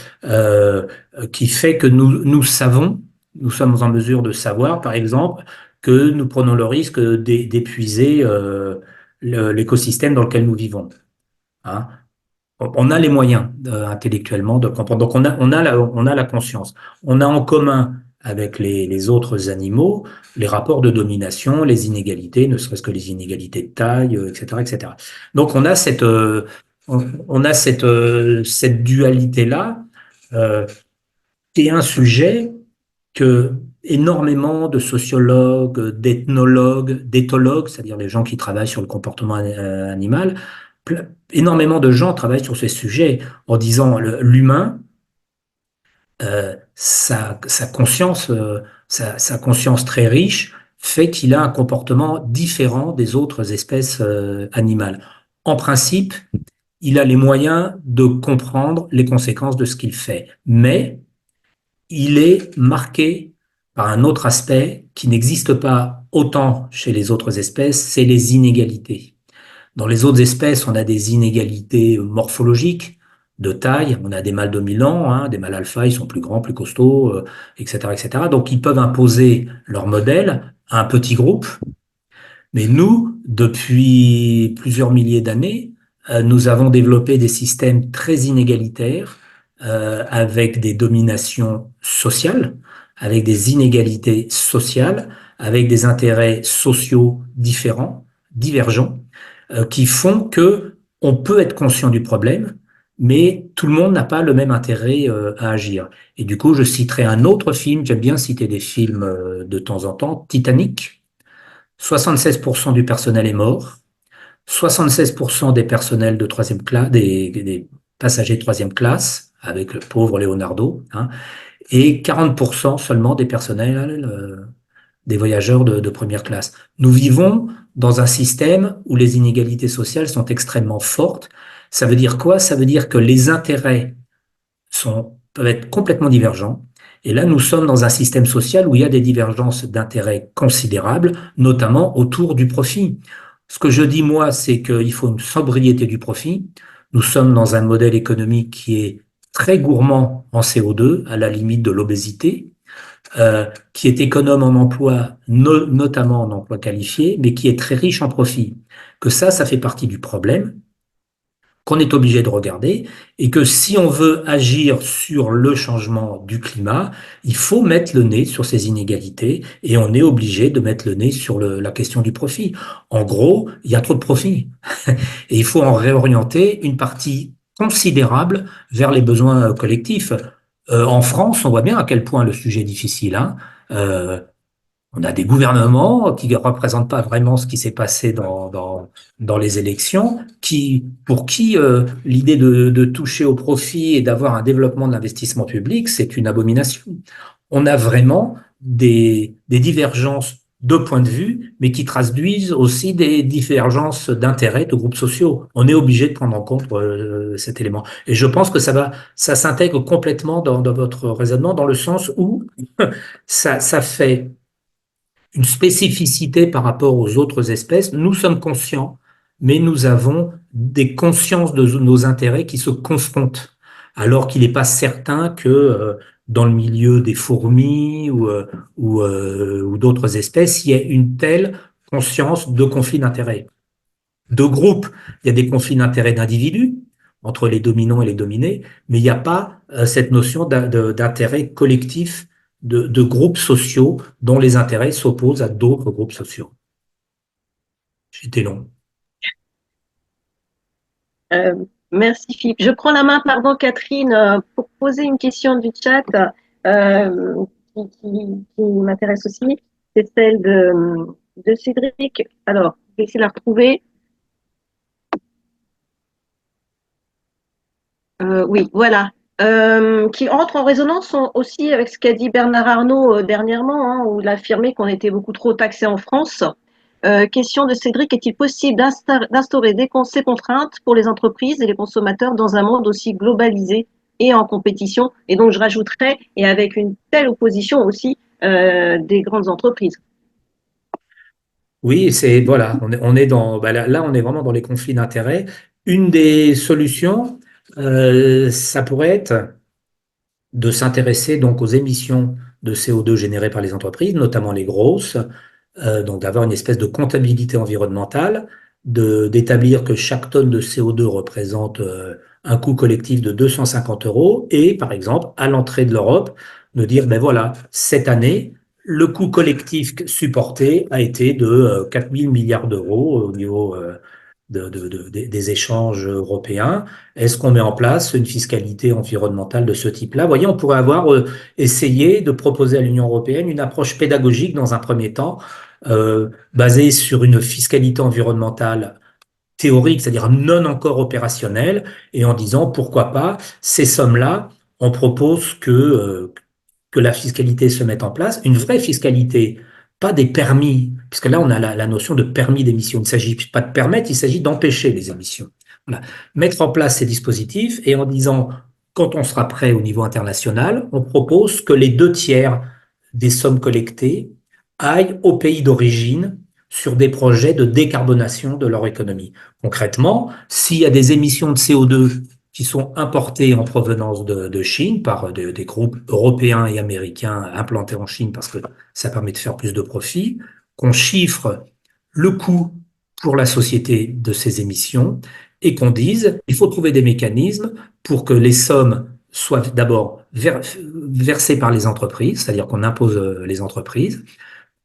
qui fait que nous savons, nous sommes en mesure de savoir, par exemple, que nous prenons le risque d'épuiser l'écosystème dans lequel nous vivons. Hein. On a les moyens intellectuellement de comprendre. Donc on a la conscience. On a en commun avec les autres animaux les rapports de domination, les inégalités, ne serait-ce que les inégalités de taille, etc., etc. Donc on a cette dualité-là, qui est un sujet que énormément de sociologues, d'ethnologues, d'éthologues, c'est-à-dire les gens qui travaillent sur le comportement animal, énormément de gens travaillent sur ces sujets en disant l'humain, sa conscience très riche fait qu'il a un comportement différent des autres espèces animales. En principe, il a les moyens de comprendre les conséquences de ce qu'il fait, mais il est marqué par un autre aspect qui n'existe pas autant chez les autres espèces, c'est les inégalités. Dans les autres espèces, on a des inégalités morphologiques de taille. On a des mâles dominants, hein, des mâles alpha, ils sont plus grands, plus costauds, etc., etc. Donc, ils peuvent imposer leur modèle à un petit groupe. Mais nous, depuis plusieurs milliers d'années, nous avons développé des systèmes très inégalitaires avec des dominations sociales, avec des inégalités sociales, avec des intérêts sociaux différents, divergents, qui font que on peut être conscient du problème, mais tout le monde n'a pas le même intérêt à agir. Et du coup, je citerai un autre film, j'aime bien citer des films de temps en temps, Titanic, 76% du personnel est mort, 76% des personnels de troisième classe, des passagers de troisième classe, avec le pauvre Leonardo, hein, et 40% seulement des personnels des voyageurs de première classe. Nous vivons dans un système où les inégalités sociales sont extrêmement fortes. Ça veut dire quoi? Ça veut dire que les intérêts peuvent être complètement divergents. Et là, nous sommes dans un système social où il y a des divergences d'intérêts considérables, notamment autour du profit. Ce que je dis, moi, c'est qu'il faut une sobriété du profit. Nous sommes dans un modèle économique qui est très gourmand en CO2, à la limite de l'obésité, qui est économe en emploi, notamment en emploi qualifié, mais qui est très riche en profit. Que ça fait partie du problème qu'on est obligé de regarder, et que si on veut agir sur le changement du climat, il faut mettre le nez sur ces inégalités, et on est obligé de mettre le nez sur la question du profit. En gros, il y a trop de profit, et il faut en réorienter une partie considérable vers les besoins collectifs. En France, on voit bien à quel point le sujet est difficile, hein. On a des gouvernements qui ne représentent pas vraiment ce qui s'est passé dans les élections, pour qui l'idée de toucher au profit et d'avoir un développement de l'investissement public, c'est une abomination. On a vraiment des divergences de points de vue, mais qui traduisent aussi des divergences d'intérêts de groupes sociaux. On est obligé de prendre en compte cet élément. Et je pense que ça s'intègre complètement dans votre raisonnement, dans le sens où ça fait une spécificité par rapport aux autres espèces. Nous sommes conscients, mais nous avons des consciences de nos intérêts qui se confrontent, alors qu'il n'est pas certain que dans le milieu des fourmis ou d'autres espèces, il y ait une telle conscience de conflit d'intérêts. De groupes, il y a des conflits d'intérêts d'individus, entre les dominants et les dominés, mais il n'y a pas cette notion d'intérêt collectif de groupes sociaux dont les intérêts s'opposent à d'autres groupes sociaux. J'étais long. Merci Philippe. Je prends la main, pardon Catherine, pour poser une question du chat qui m'intéresse aussi. C'est celle de Cédric. Alors, je vais essayer de la retrouver. Oui, voilà. Qui entre en résonance aussi avec ce qu'a dit Bernard Arnault dernièrement, hein, où il a affirmé qu'on était beaucoup trop taxé en France. Question de Cédric, est-il possible d'instaurer ces contraintes pour les entreprises et les consommateurs dans un monde aussi globalisé et en compétition? Et donc, je rajouterais, et avec une telle opposition aussi des grandes entreprises. Oui, voilà, on est là, on est vraiment dans les conflits d'intérêts. Une des solutions, ça pourrait être de s'intéresser donc aux émissions de CO2 générées par les entreprises, notamment les grosses, donc d'avoir une espèce de comptabilité environnementale, d'établir que chaque tonne de CO2 représente un coût collectif de 250 € et, par exemple, à l'entrée de l'Europe, de dire, ben voilà, cette année, le coût collectif supporté a été de 4 000 milliards d'euros au niveau des échanges européens. Est-ce qu'on met en place une fiscalité environnementale de ce type-là? Vous voyez, on pourrait avoir essayé de proposer à l'Union européenne une approche pédagogique dans un premier temps, basée sur une fiscalité environnementale théorique, c'est-à-dire non encore opérationnelle, et en disant pourquoi pas ces sommes-là, on propose que la fiscalité se mette en place, une vraie fiscalité, pas des permis, puisque là on a la notion de permis d'émission. Il ne s'agit pas de permettre, il s'agit d'empêcher les émissions. Voilà. Mettre en place ces dispositifs et en disant, quand on sera prêt au niveau international, on propose que les 2/3 des sommes collectées aillent au pays d'origine sur des projets de décarbonation de leur économie. Concrètement, s'il y a des émissions de CO2 qui sont importés en provenance de Chine par des groupes européens et américains implantés en Chine parce que ça permet de faire plus de profit, qu'on chiffre le coût pour la société de ces émissions et qu'on dise il faut trouver des mécanismes pour que les sommes soient d'abord versées par les entreprises, c'est-à-dire qu'on impose les entreprises,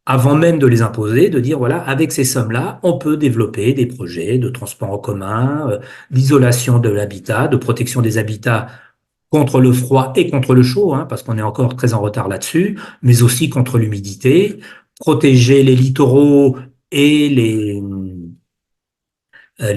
avant même de les imposer, de dire, voilà, avec ces sommes-là, on peut développer des projets de transport en commun, d'isolation de l'habitat, de protection des habitats contre le froid et contre le chaud, hein, parce qu'on est encore très en retard là-dessus, mais aussi contre l'humidité, protéger les littoraux et les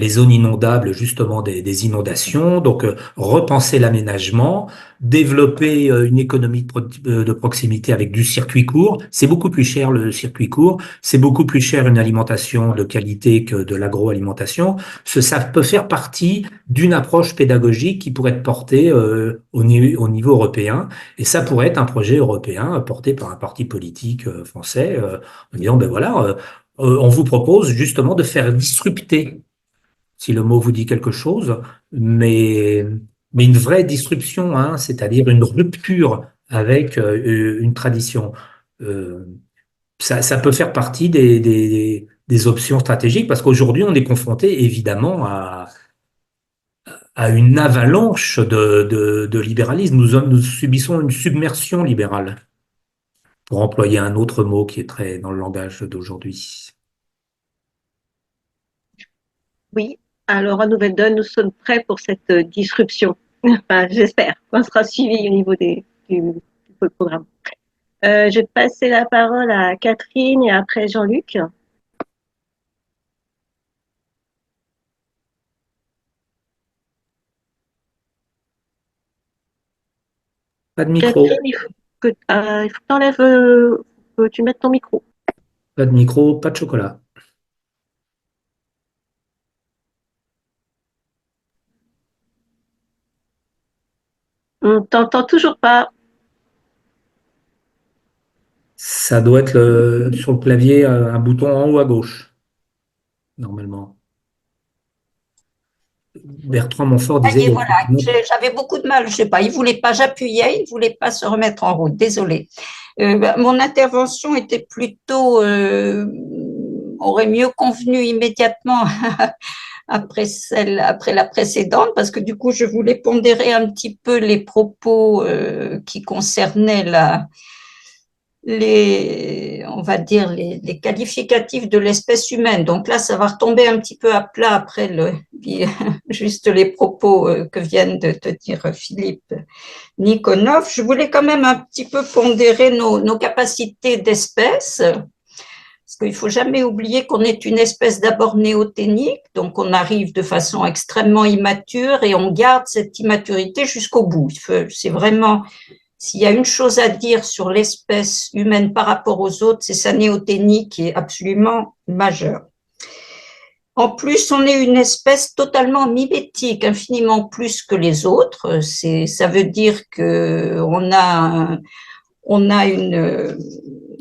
zones inondables, justement des inondations, donc repenser l'aménagement, développer une économie de proximité avec du circuit court. C'est beaucoup plus cher le circuit court, c'est beaucoup plus cher une alimentation de qualité que de l'agroalimentation. Ça peut faire partie d'une approche pédagogique qui pourrait être portée au niveau européen, et ça pourrait être un projet européen porté par un parti politique français, en disant, ben voilà, on vous propose justement de faire disrupter si le mot vous dit quelque chose, mais, mais une vraie disruption, hein, c'est-à-dire une rupture avec une tradition. Euh, ça peut faire partie des options stratégiques parce qu'aujourd'hui, on est confronté évidemment à une avalanche de libéralisme. Nous subissons une submersion libérale, pour employer un autre mot qui est très dans le langage d'aujourd'hui. Oui, alors à Nouvelle Donne, nous sommes prêts pour cette disruption. Enfin, j'espère qu'on sera suivi au niveau du programme. Je vais passer la parole à Catherine et après Jean-Luc. Pas de micro. Catherine, il faut que tu mettes ton micro. Pas de micro, pas de chocolat. On t'entend toujours pas. Ça doit être sur le clavier un bouton en haut à gauche, normalement. Bertrand Montfort Ça disait y est, voilà, j'avais beaucoup de mal, je sais pas, il voulait pas, j'appuyais, il voulait pas se remettre en route, désolé. Mon intervention était plutôt, aurait mieux convenu immédiatement après la précédente, parce que du coup, je voulais pondérer un petit peu les propos qui concernaient on va dire, les qualificatifs de l'espèce humaine. Donc là, ça va retomber un petit peu à plat après juste les propos que viennent de te dire Philippe Nikonov. Je voulais quand même un petit peu pondérer nos capacités d'espèce, parce qu'il ne faut jamais oublier qu'on est une espèce d'abord néoténique, donc on arrive de façon extrêmement immature et on garde cette immaturité jusqu'au bout. C'est vraiment... S'il y a une chose à dire sur l'espèce humaine par rapport aux autres, c'est sa néoténie qui est absolument majeure. En plus, on est une espèce totalement mimétique, infiniment plus que les autres. Ça veut dire qu'on a une,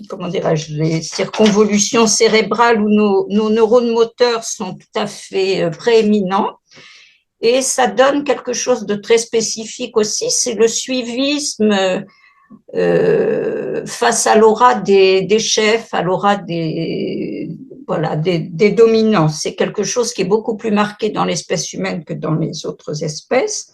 comment dirais-je, les circonvolutions cérébrales où nos neurones moteurs sont tout à fait prééminents. Et ça donne quelque chose de très spécifique aussi, c'est le suivisme face à l'aura des chefs, à l'aura des dominants. C'est quelque chose qui est beaucoup plus marqué dans l'espèce humaine que dans les autres espèces.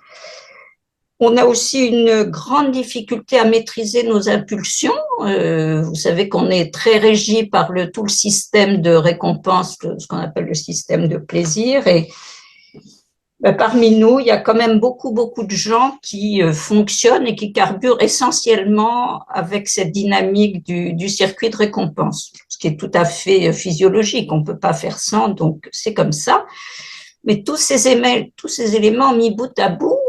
On a aussi une grande difficulté à maîtriser nos impulsions. Vous savez qu'on est très régi par tout le système de récompense, ce qu'on appelle le système de plaisir, et parmi nous, il y a quand même beaucoup de gens qui fonctionnent et qui carburent essentiellement avec cette dynamique du circuit de récompense, ce qui est tout à fait physiologique. On ne peut pas faire sans, donc c'est comme ça. Mais tous ces éléments mis bout à bout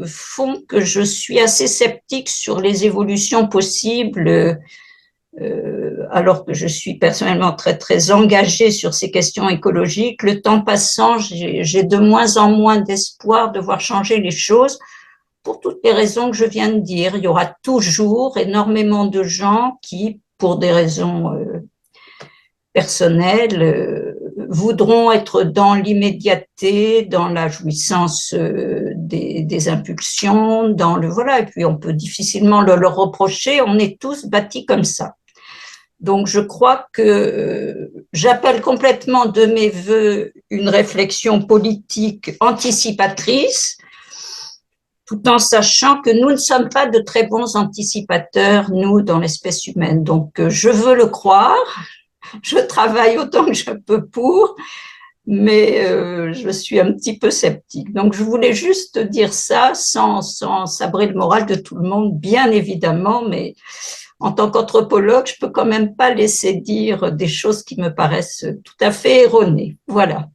font que je suis assez sceptique sur les évolutions possibles, alors que je suis personnellement très engagée sur ces questions écologiques. Le temps passant, j'ai de moins en moins d'espoir de voir changer les choses pour toutes les raisons que je viens de dire. Il y aura toujours énormément de gens qui, pour des raisons personnelles, voudront être dans l'immédiateté, dans la jouissance des impulsions, voilà. Et puis on peut difficilement le leur reprocher. On est tous bâtis comme ça. Donc, je crois que j'appelle complètement de mes voeux une réflexion politique anticipatrice, tout en sachant que nous ne sommes pas de très bons anticipateurs, nous, dans l'espèce humaine. Donc, je veux le croire, je travaille autant que je peux pour, mais je suis un petit peu sceptique. Donc, je voulais juste dire ça sans sabrer le moral de tout le monde, bien évidemment, mais en tant qu'anthropologue, je peux quand même pas laisser dire des choses qui me paraissent tout à fait erronées. Voilà.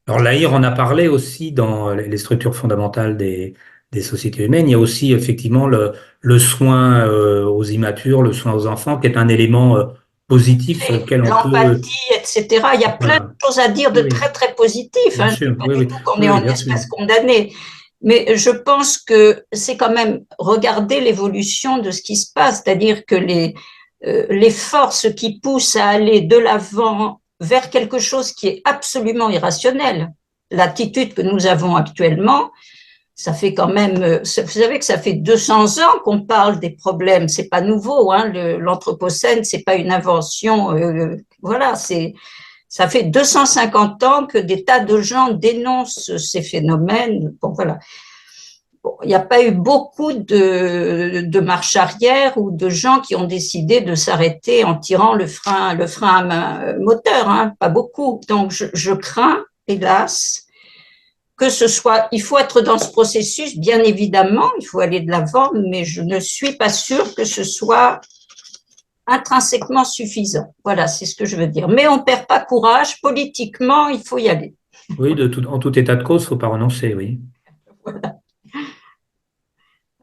Alors Lahire en a parlé aussi dans les structures fondamentales des sociétés humaines. Il y a aussi effectivement le soin aux immatures, le soin aux enfants, qui est un élément positif sur lequel on peut... L'empathie, etc. Il y a plein de choses à dire de très positif. Bien hein. sûr, Pas du tout qu'on est en bien espèce sûr. condamnée. Mais je pense que c'est quand même regarder l'évolution de ce qui se passe, c'est-à-dire que les forces qui poussent à aller de l'avant vers quelque chose qui est absolument irrationnel. L'attitude que nous avons actuellement, ça fait quand même, vous savez que ça fait 200 ans qu'on parle des problèmes, c'est pas nouveau, hein, l'anthropocène, c'est pas une invention, voilà, ça fait 250 ans que des tas de gens dénoncent ces phénomènes. Bon, voilà. Bon, il n'y a pas eu beaucoup de marche arrière ou de gens qui ont décidé de s'arrêter en tirant le frein à main moteur, hein, pas beaucoup. Donc, je crains, hélas, que ce soit, il faut être dans ce processus, bien évidemment, il faut aller de l'avant, mais je ne suis pas sûre que ce soit intrinsèquement suffisant. Voilà, c'est ce que je veux dire. Mais on ne perd pas courage, politiquement, il faut y aller. Oui, en tout état de cause, il ne faut pas renoncer, oui. Voilà.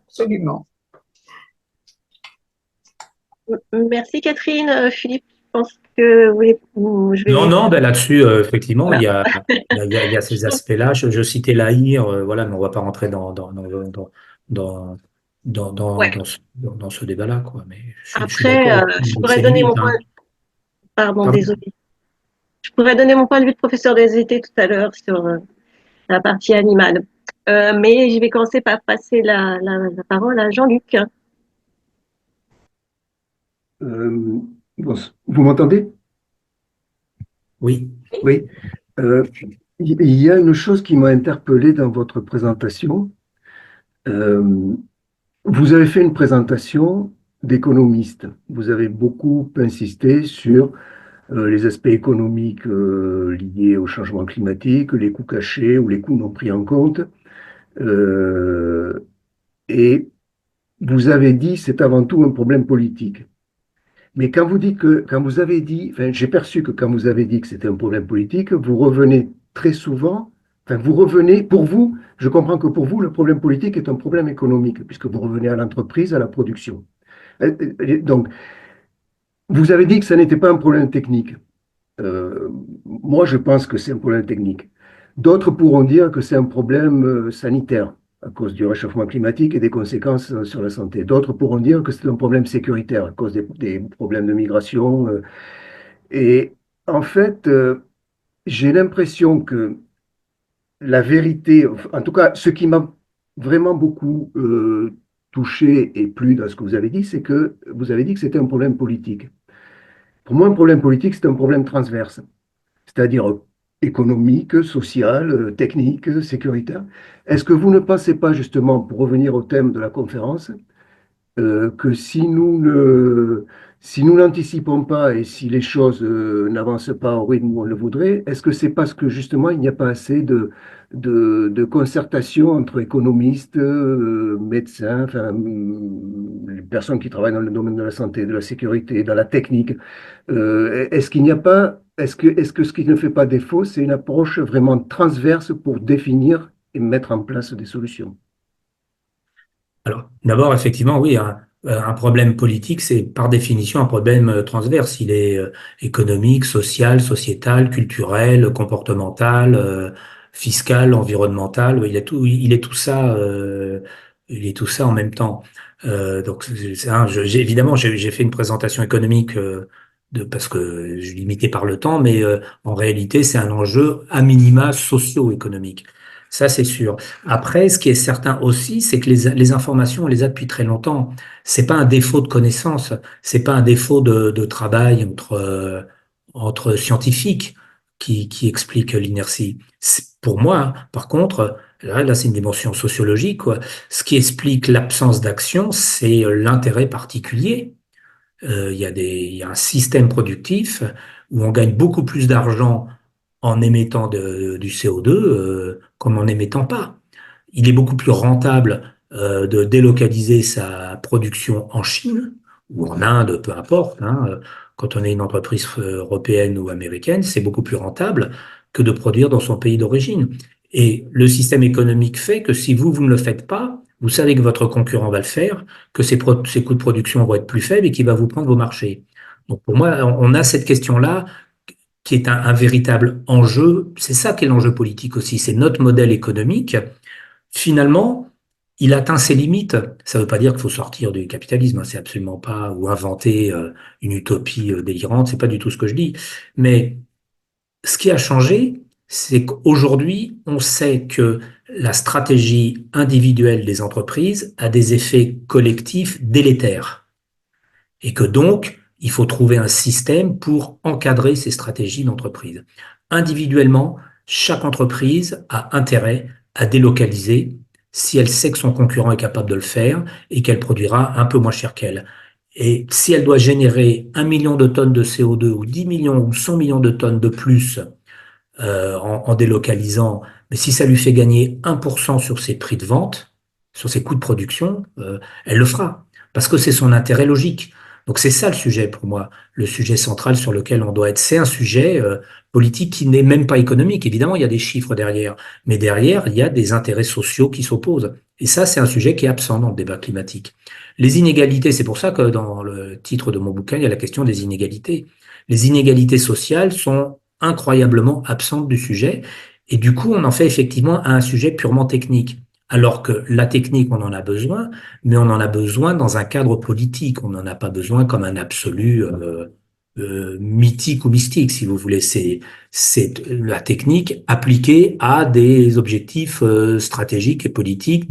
Absolument. Merci Catherine. Philippe, je pense que je vais… Non, ben là-dessus, effectivement, Voilà. il y a ces aspects-là. Je citais l'AIR, voilà, mais on ne va pas rentrer dans Ouais. ce débat-là, quoi. Mais je suis Après, d'accord je avec pourrais ses donner limites, mon point… hein. Pardon, Pardon. désolé. Je pourrais donner mon point de vue de professeur des étés tout à l'heure sur la partie animale. Mais je vais commencer par passer la parole à Jean-Luc. Bon, vous m'entendez? Oui. Oui. Il y a une chose qui m'a interpellé dans votre présentation. Vous avez fait une présentation d'économiste. Vous avez beaucoup insisté sur les aspects économiques liés au changement climatique, les coûts cachés ou les coûts non pris en compte. Et vous avez dit c'est avant tout un problème politique. Mais quand vous avez dit, enfin, j'ai perçu que quand vous avez dit que c'était un problème politique, vous revenez très souvent, enfin, vous revenez, pour vous, je comprends que pour vous, le problème politique est un problème économique, puisque vous revenez à l'entreprise, à la production. Donc, vous avez dit que ça n'était pas un problème technique. Moi, je pense que c'est un problème technique. D'autres pourront dire que c'est un problème sanitaire à cause du réchauffement climatique et des conséquences sur la santé. D'autres pourront dire que c'est un problème sécuritaire à cause des problèmes de migration. Et en fait, j'ai l'impression que la vérité, en tout cas, ce qui m'a vraiment beaucoup touché et plu dans ce que vous avez dit, c'est que vous avez dit que c'était un problème politique. Pour moi, un problème politique, c'est un problème transverse, c'est-à-dire économique, social, technique, sécuritaire. Est-ce que vous ne pensez pas, justement, pour revenir au thème de la conférence, que si nous n'anticipons pas et si les choses n'avancent pas au rythme où on le voudrait, est-ce que c'est parce que, justement, il n'y a pas assez de concertation entre économistes, médecins, enfin, les personnes qui travaillent dans le domaine de la santé, de la sécurité, dans la technique. Est-ce qu'il n'y a pas, est-ce que ce qui ne fait pas défaut, c'est une approche vraiment transverse pour définir et mettre en place des solutions? Alors, d'abord, effectivement, oui, un problème politique, c'est par définition un problème transverse. Il est économique, social, sociétal, culturel, comportemental, fiscal, environnemental. Il est tout ça, il est tout ça en même temps. Donc, évidemment, j'ai fait une présentation économique parce que je suis limité par le temps, mais en réalité, c'est un enjeu à minima socio-économique. Ça, c'est sûr. Après, ce qui est certain aussi, c'est que les informations, on les a depuis très longtemps. C'est pas un défaut de connaissance, c'est pas un défaut de travail entre scientifiques qui explique l'inertie. Pour moi, par contre, là, c'est une dimension sociologique, quoi. Ce qui explique l'absence d'action, c'est l'intérêt particulier. Il y a un système productif où on gagne beaucoup plus d'argent en émettant du CO2 comme en n'émettant pas. Il est beaucoup plus rentable de délocaliser sa production en Chine ou en Inde, peu importe, hein. Quand on est une entreprise européenne ou américaine, c'est beaucoup plus rentable que de produire dans son pays d'origine. Et le système économique fait que si vous ne le faites pas, vous savez que votre concurrent va le faire, que ses coûts de production vont être plus faibles et qu'il va vous prendre vos marchés. Donc pour moi, on a cette question-là qui est un véritable enjeu. C'est ça qui est l'enjeu politique aussi. C'est notre modèle économique. Finalement, il atteint ses limites. Ça ne veut pas dire qu'il faut sortir du capitalisme, hein. C'est absolument pas, ou inventer une utopie délirante. C'est pas du tout ce que je dis. Mais Ce qui a changé, c'est qu'aujourd'hui, on sait que la stratégie individuelle des entreprises a des effets collectifs délétères et que donc, il faut trouver un système pour encadrer ces stratégies d'entreprise. Individuellement, chaque entreprise a intérêt à délocaliser si elle sait que son concurrent est capable de le faire et qu'elle produira un peu moins cher qu'elle. Et si elle doit générer 1 million de tonnes de CO2 ou 10 millions ou 100 millions de tonnes de plus en délocalisant, mais si ça lui fait gagner 1% sur ses prix de vente, sur ses coûts de production, elle le fera, parce que c'est son intérêt logique. Donc c'est ça le sujet pour moi, le sujet central sur lequel on doit être. C'est un sujet politique qui n'est même pas économique. Évidemment, il y a des chiffres derrière, mais derrière, il y a des intérêts sociaux qui s'opposent. Et ça, c'est un sujet qui est absent dans le débat climatique. Les inégalités, c'est pour ça que dans le titre de mon bouquin, il y a la question des inégalités. Les inégalités sociales sont incroyablement absentes du sujet, et du coup, on en fait effectivement un sujet purement technique. Alors que la technique, on en a besoin, mais on en a besoin dans un cadre politique. On n'en a pas besoin comme un absolu mythique ou mystique, si vous voulez. C'est la technique appliquée à des objectifs stratégiques et politiques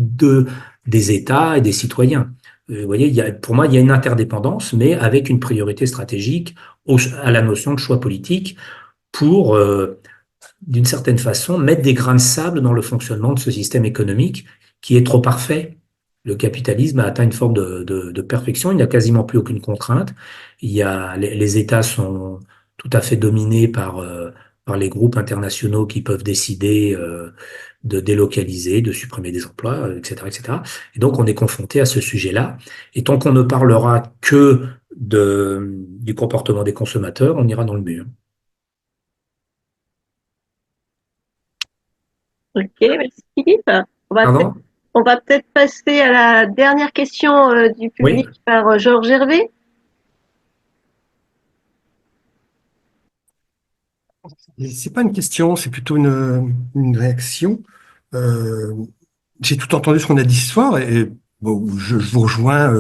des États et des citoyens. Vous voyez, pour moi, il y a une interdépendance, mais avec une priorité stratégique à la notion de choix politique pour d'une certaine façon, mettre des grains de sable dans le fonctionnement de ce système économique qui est trop parfait. Le capitalisme a atteint une forme de perfection, il n'y a quasiment plus aucune contrainte. Les États sont tout à fait dominés par les groupes internationaux qui peuvent décider de délocaliser, de supprimer des emplois, etc., etc. Et donc, on est confronté à ce sujet-là. Et tant qu'on ne parlera que du comportement des consommateurs, on ira dans le mur. Ok, merci Philippe. Pardon ? On va peut-être passer à la dernière question du public par Georges Hervé. C'est pas une question, c'est plutôt une réaction. J'ai tout entendu ce qu'on a dit ce soir et bon, je vous rejoins,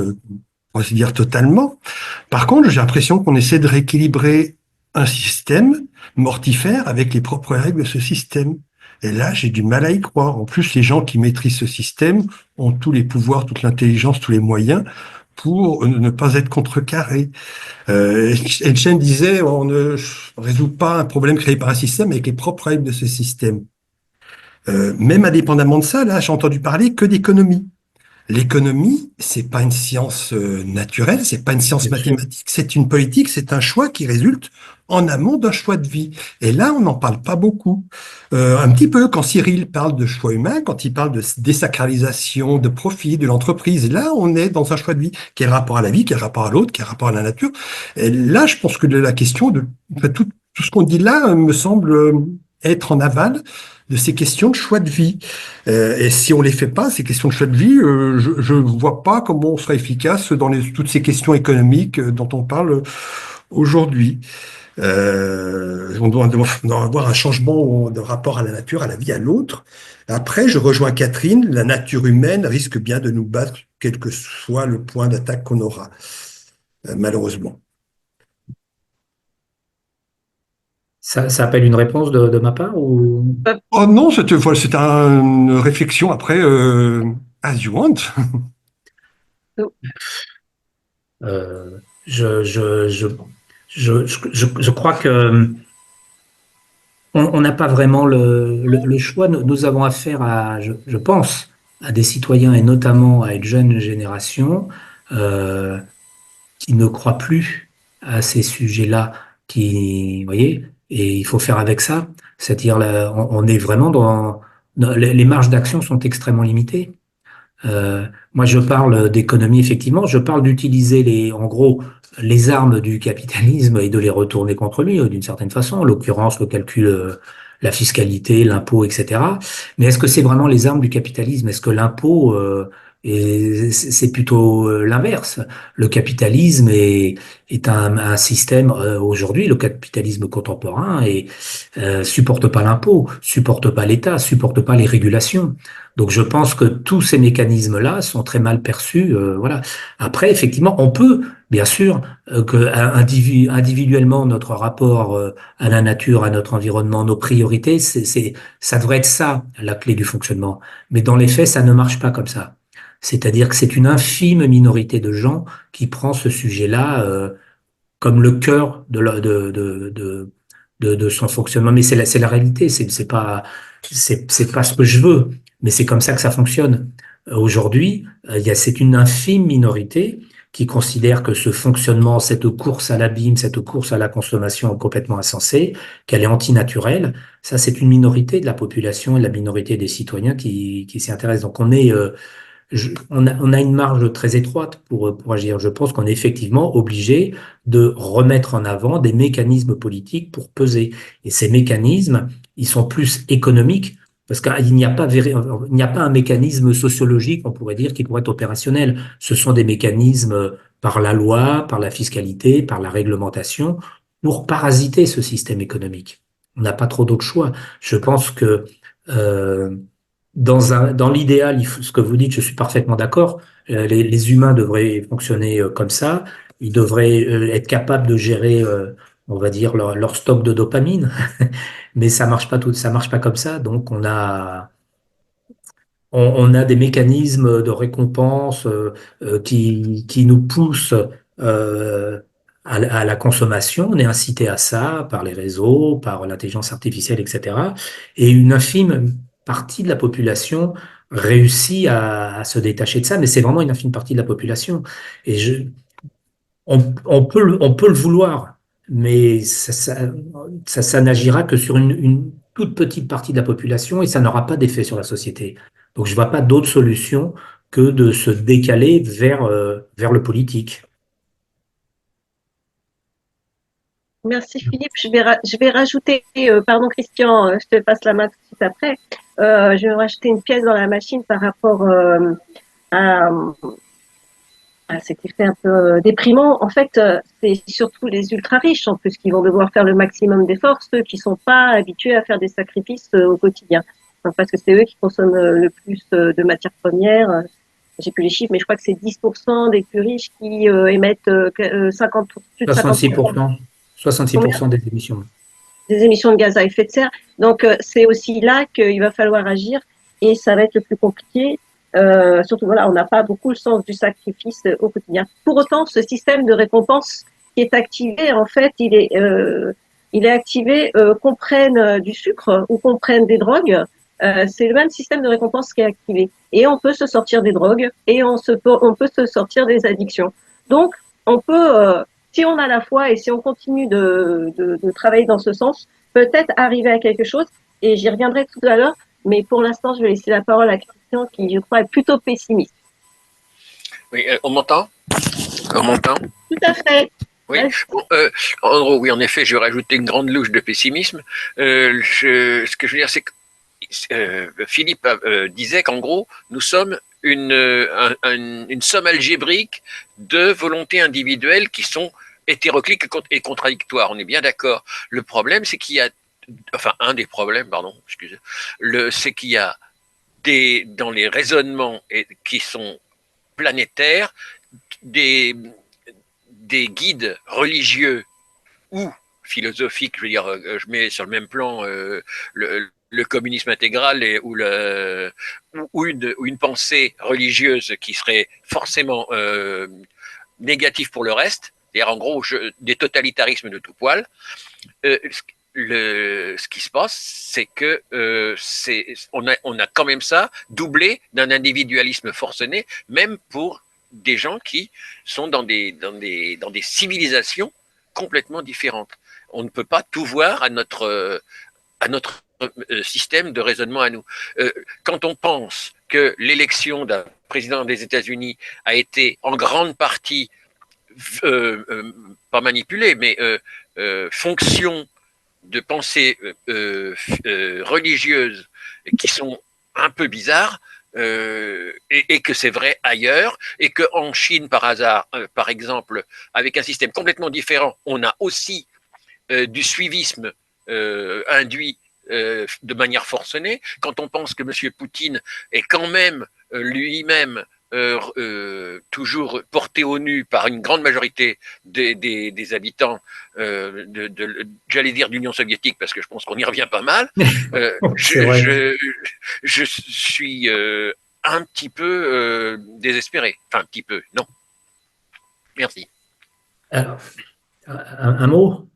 on va se dire totalement. Par contre, j'ai l'impression qu'on essaie de rééquilibrer un système mortifère avec les propres règles de ce système. Et là, j'ai du mal à y croire. En plus, les gens qui maîtrisent ce système ont tous les pouvoirs, toute l'intelligence, tous les moyens pour ne pas être contrecarrés. Einstein disait, on ne résout pas un problème créé par un système avec les propres règles de ce système. Même indépendamment de ça, là, j'ai entendu parler que d'économie. L'économie, c'est pas une science naturelle, c'est pas une science mathématique, c'est une politique, c'est un choix qui résulte en amont d'un choix de vie. Et là, on n'en parle pas beaucoup. Un petit peu quand Cyril parle de choix humain, quand il parle de désacralisation, de profit, de l'entreprise, là, on est dans un choix de vie. Quel rapport à la vie, quel rapport à l'autre, quel rapport à la nature. Et là, je pense que la question de tout ce qu'on dit là me semble être en aval de ces questions de choix de vie. Et si on les fait pas, ces questions de choix de vie, je ne vois pas comment on sera efficace dans toutes ces questions économiques dont on parle aujourd'hui. On doit avoir un changement de rapport à la nature, à la vie, à l'autre. Après, je rejoins Catherine, la nature humaine risque bien de nous battre, quel que soit le point d'attaque qu'on aura, malheureusement. Ça appelle une réponse de ma part ou... Oh non, c'est une réflexion après, as you want. Je crois que on n'a pas vraiment le choix. Nous avons affaire à, je pense, à des citoyens et notamment à une jeune génération qui ne croit plus à ces sujets-là, vous voyez, et il faut faire avec ça. C'est-à-dire, on est vraiment les marges d'action sont extrêmement limitées. Moi, je parle d'économie, effectivement. Je parle d'utiliser en gros, les armes du capitalisme et de les retourner contre lui, d'une certaine façon. En l'occurrence, le calcul, la fiscalité, l'impôt, etc. Mais est-ce que c'est vraiment les armes du capitalisme? Est-ce que l'impôt Et c'est plutôt l'inverse. Le capitalisme est un système aujourd'hui, le capitalisme contemporain, et supporte pas l'impôt, supporte pas l'État, supporte pas les régulations. Donc je pense que tous ces mécanismes-là sont très mal perçus. Voilà. Après, effectivement, on peut, bien sûr, individuellement notre rapport à la nature, à notre environnement, nos priorités, ça devrait être ça la clé du fonctionnement. Mais dans les faits, ça ne marche pas comme ça. C'est-à-dire que c'est une infime minorité de gens qui prend ce sujet-là comme le cœur de son fonctionnement. Mais c'est la réalité, c'est pas ce que je veux, mais c'est comme ça que ça fonctionne. Aujourd'hui, c'est une infime minorité qui considère que ce fonctionnement, cette course à l'abîme, cette course à la consommation est complètement insensée, qu'elle est antinaturelle. Ça, c'est une minorité de la population et la minorité des citoyens qui s'y intéressent. Donc, on a une marge très étroite pour agir. Je pense qu'on est effectivement obligé de remettre en avant des mécanismes politiques pour peser. Et ces mécanismes, ils sont plus économiques parce qu'il n'y a pas un mécanisme sociologique, on pourrait dire, qui pourrait être opérationnel. Ce sont des mécanismes par la loi, par la fiscalité, par la réglementation, pour parasiter ce système économique. On n'a pas trop d'autres choix. Je pense que euh, dans l'idéal, ce que vous dites, je suis parfaitement d'accord. Les humains devraient fonctionner comme ça. Ils devraient être capables de gérer, on va dire, leur stock de dopamine. Mais ça marche pas comme ça. Donc, on a des mécanismes de récompense qui nous poussent à la consommation. On est incité à ça par les réseaux, par l'intelligence artificielle, etc. Et une infime partie de la population réussit à se détacher de ça, mais c'est vraiment une infime partie de la population. Et on peut le vouloir, mais ça n'agira que sur une toute petite partie de la population et ça n'aura pas d'effet sur la société. Donc, je ne vois pas d'autre solution que de se décaler vers le politique. Merci Philippe. Je vais rajouter, pardon Christian, je te passe la main tout de suite après. Je vais rajouter une pièce dans la machine par rapport à, à cet effet un peu déprimant. En fait, c'est surtout les ultra riches en plus qui vont devoir faire le maximum d'efforts, ceux qui sont pas habitués à faire des sacrifices au quotidien. Enfin, parce que c'est eux qui consomment le plus de matières premières. J'ai plus les chiffres, mais je crois que c'est 10% des plus riches qui émettent 50, plus de 50%. 66%, 66% des émissions. Des émissions de gaz à effet de serre. Donc, c'est aussi là qu'il va falloir agir et ça va être le plus compliqué. Surtout, voilà, on n'a pas beaucoup le sens du sacrifice au quotidien. Pour autant, ce système de récompense qui est activé, en fait, il est activé qu'on prenne du sucre ou qu'on prenne des drogues. C'est le même système de récompense qui est activé. Et on peut se sortir des drogues et on peut se sortir des addictions. Donc, on peut, si on a la foi et si on continue de travailler dans ce sens, peut-être arriver à quelque chose. Et j'y reviendrai tout à l'heure. Mais pour l'instant, je vais laisser la parole à Christian qui, je crois, est plutôt pessimiste. Oui, on m'entend? On m'entend? Tout à fait. Oui, bon, en gros, oui, en effet, je vais rajouter une grande louche de pessimisme. Ce que je veux dire, c'est que Philippe disait qu'en gros, nous sommes une somme algébrique de volontés individuelles qui sont hétéroclites et contradictoires. On est bien d'accord. Le problème, c'est qu'il y a, enfin, un des problèmes, pardon, excusez, c'est qu'il y a dans les raisonnements qui sont planétaires, des guides religieux ou philosophiques, je veux dire, je mets sur le même plan le communisme intégral ou une pensée religieuse qui serait forcément négative pour le reste, c'est-à-dire en gros des totalitarismes de tout poil. Ce qui se passe, c'est que on a quand même ça doublé d'un individualisme forcené, même pour des gens qui sont dans des civilisations complètement différentes. On ne peut pas tout voir à notre système de raisonnement à nous. Quand on pense que l'élection d'un président des États-Unis a été en grande partie pas manipulée, mais fonction de pensées religieuses qui sont un peu bizarres, et que c'est vrai ailleurs, et qu'en Chine, par hasard, par exemple, avec un système complètement différent, on a aussi du suivisme induit de manière forcenée. Quand on pense que M. Poutine est quand même lui-même toujours porté au nu par une grande majorité des habitants j'allais dire de l'Union soviétique, parce que je pense qu'on y revient pas mal, C'est vrai. je suis un petit peu désespéré. Enfin, un petit peu, non. Merci. Alors, un mot?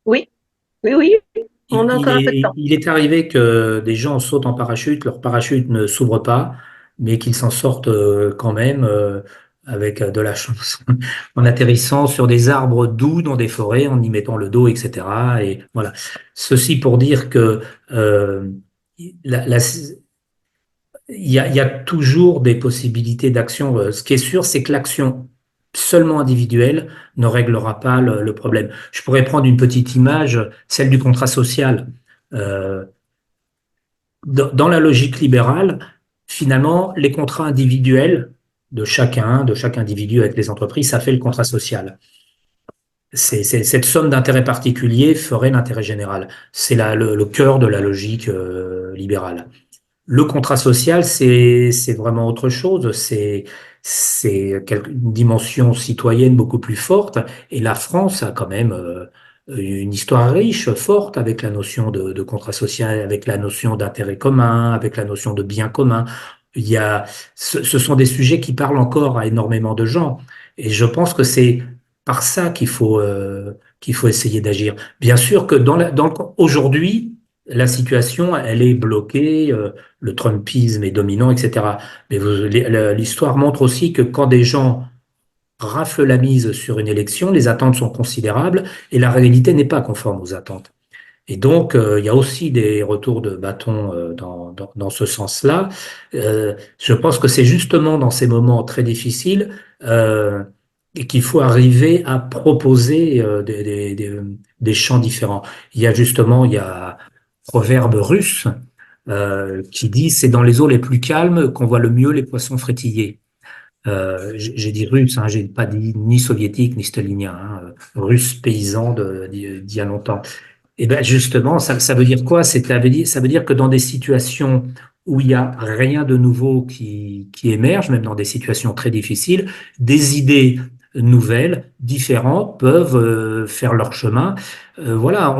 Oui, oui, oui, on a encore un peu de temps. Il est arrivé que des gens sautent en parachute, leur parachute ne s'ouvre pas, mais qu'ils s'en sortent quand même avec de la chance, en atterrissant sur des arbres doux dans des forêts, en y mettant le dos, etc. Et voilà. Ceci pour dire que euh, la, la- il y a toujours des possibilités d'action. Ce qui est sûr, c'est que l'action seulement individuelle ne réglera pas le problème. Je pourrais prendre une petite image, celle du contrat social. Euh, dans la logique libérale, finalement, les contrats individuels de chaque individu avec les entreprises, ça fait le contrat social. Cette somme d'intérêt particulier ferait l'intérêt général. C'est le cœur de la logique libérale. Le contrat social, c'est vraiment autre chose. Une dimension citoyenne beaucoup plus forte. Et la France a quand même une histoire riche, forte, avec la notion de contrat social, avec la notion d'intérêt commun, avec la notion de bien commun. Ce sont des sujets qui parlent encore à énormément de gens. Et je pense que c'est par ça qu'il faut essayer d'agir. Bien sûr que aujourd'hui, la situation, elle est bloquée, le Trumpisme est dominant, etc. Mais l'histoire montre aussi que quand des gens raflent la mise sur une élection, les attentes sont considérables et la réalité n'est pas conforme aux attentes. Et donc, il y a aussi des retours de bâton dans ce sens-là. Je pense que c'est justement dans ces moments très difficiles et qu'il faut arriver à proposer des champs différents. Il y a un proverbe russe qui dit c'est dans les eaux les plus calmes qu'on voit le mieux les poissons frétiller. J'ai dit russe, hein, j'ai pas dit ni soviétique ni stalinien, hein, russe paysan d'il y a longtemps. Et ben justement, ça veut dire quoi? Ça veut dire que dans des situations où il y a rien de nouveau qui émerge, même dans des situations très difficiles, des idées nouvelles, différentes, peuvent faire leur chemin. Voilà,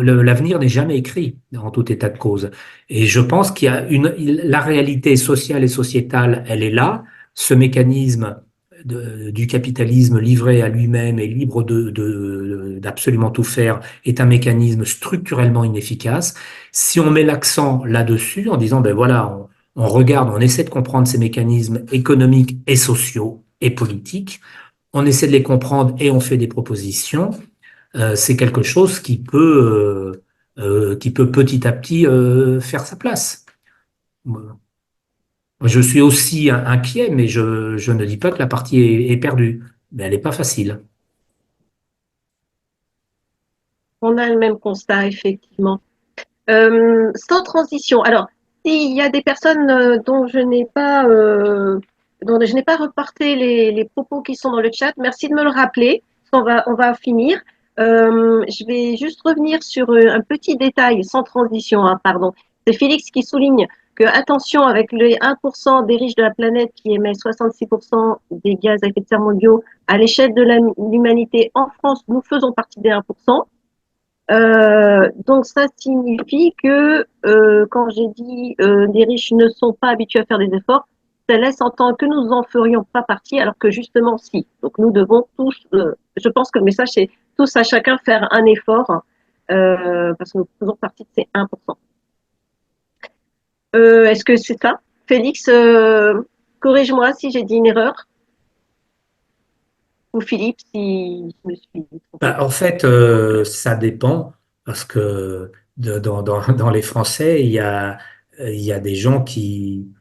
l'avenir n'est jamais écrit en tout état de cause. Et je pense qu'il y a la réalité sociale et sociétale, elle est là. Ce mécanisme du capitalisme livré à lui-même et libre d'absolument tout faire est un mécanisme structurellement inefficace. Si on met l'accent là-dessus en disant, ben voilà, on regarde, on essaie de comprendre ces mécanismes économiques et sociaux et politiques, on essaie de les comprendre et on fait des propositions, c'est quelque chose qui peut petit à petit faire sa place. Je suis aussi inquiet, mais je ne dis pas que la partie est perdue, mais elle n'est pas facile. On a le même constat, effectivement. Sans transition. Alors, s'il y a des personnes dont je n'ai pas reporté les propos qui sont dans le chat, merci de me le rappeler. On va finir. Je vais juste revenir sur un petit détail sans transition, hein, pardon. C'est Félix qui souligne que, attention, avec les 1% des riches de la planète qui émet 66% des gaz à effet de serre mondiaux, à l'échelle de l'humanité, en France, nous faisons partie des 1%. Donc ça signifie que quand j'ai dit les riches ne sont pas habitués à faire des efforts, ça laisse entendre que nous en ferions pas partie, alors que justement si. Donc nous devons tous, je pense que le message c'est tous à chacun faire un effort parce que nous faisons partie de ces 1%. Est-ce que c'est ça? Félix, corrige-moi si j'ai dit une erreur. Ou Philippe, si je me suis trompée. En fait, ça dépend parce que dans les Français, il y a des gens qui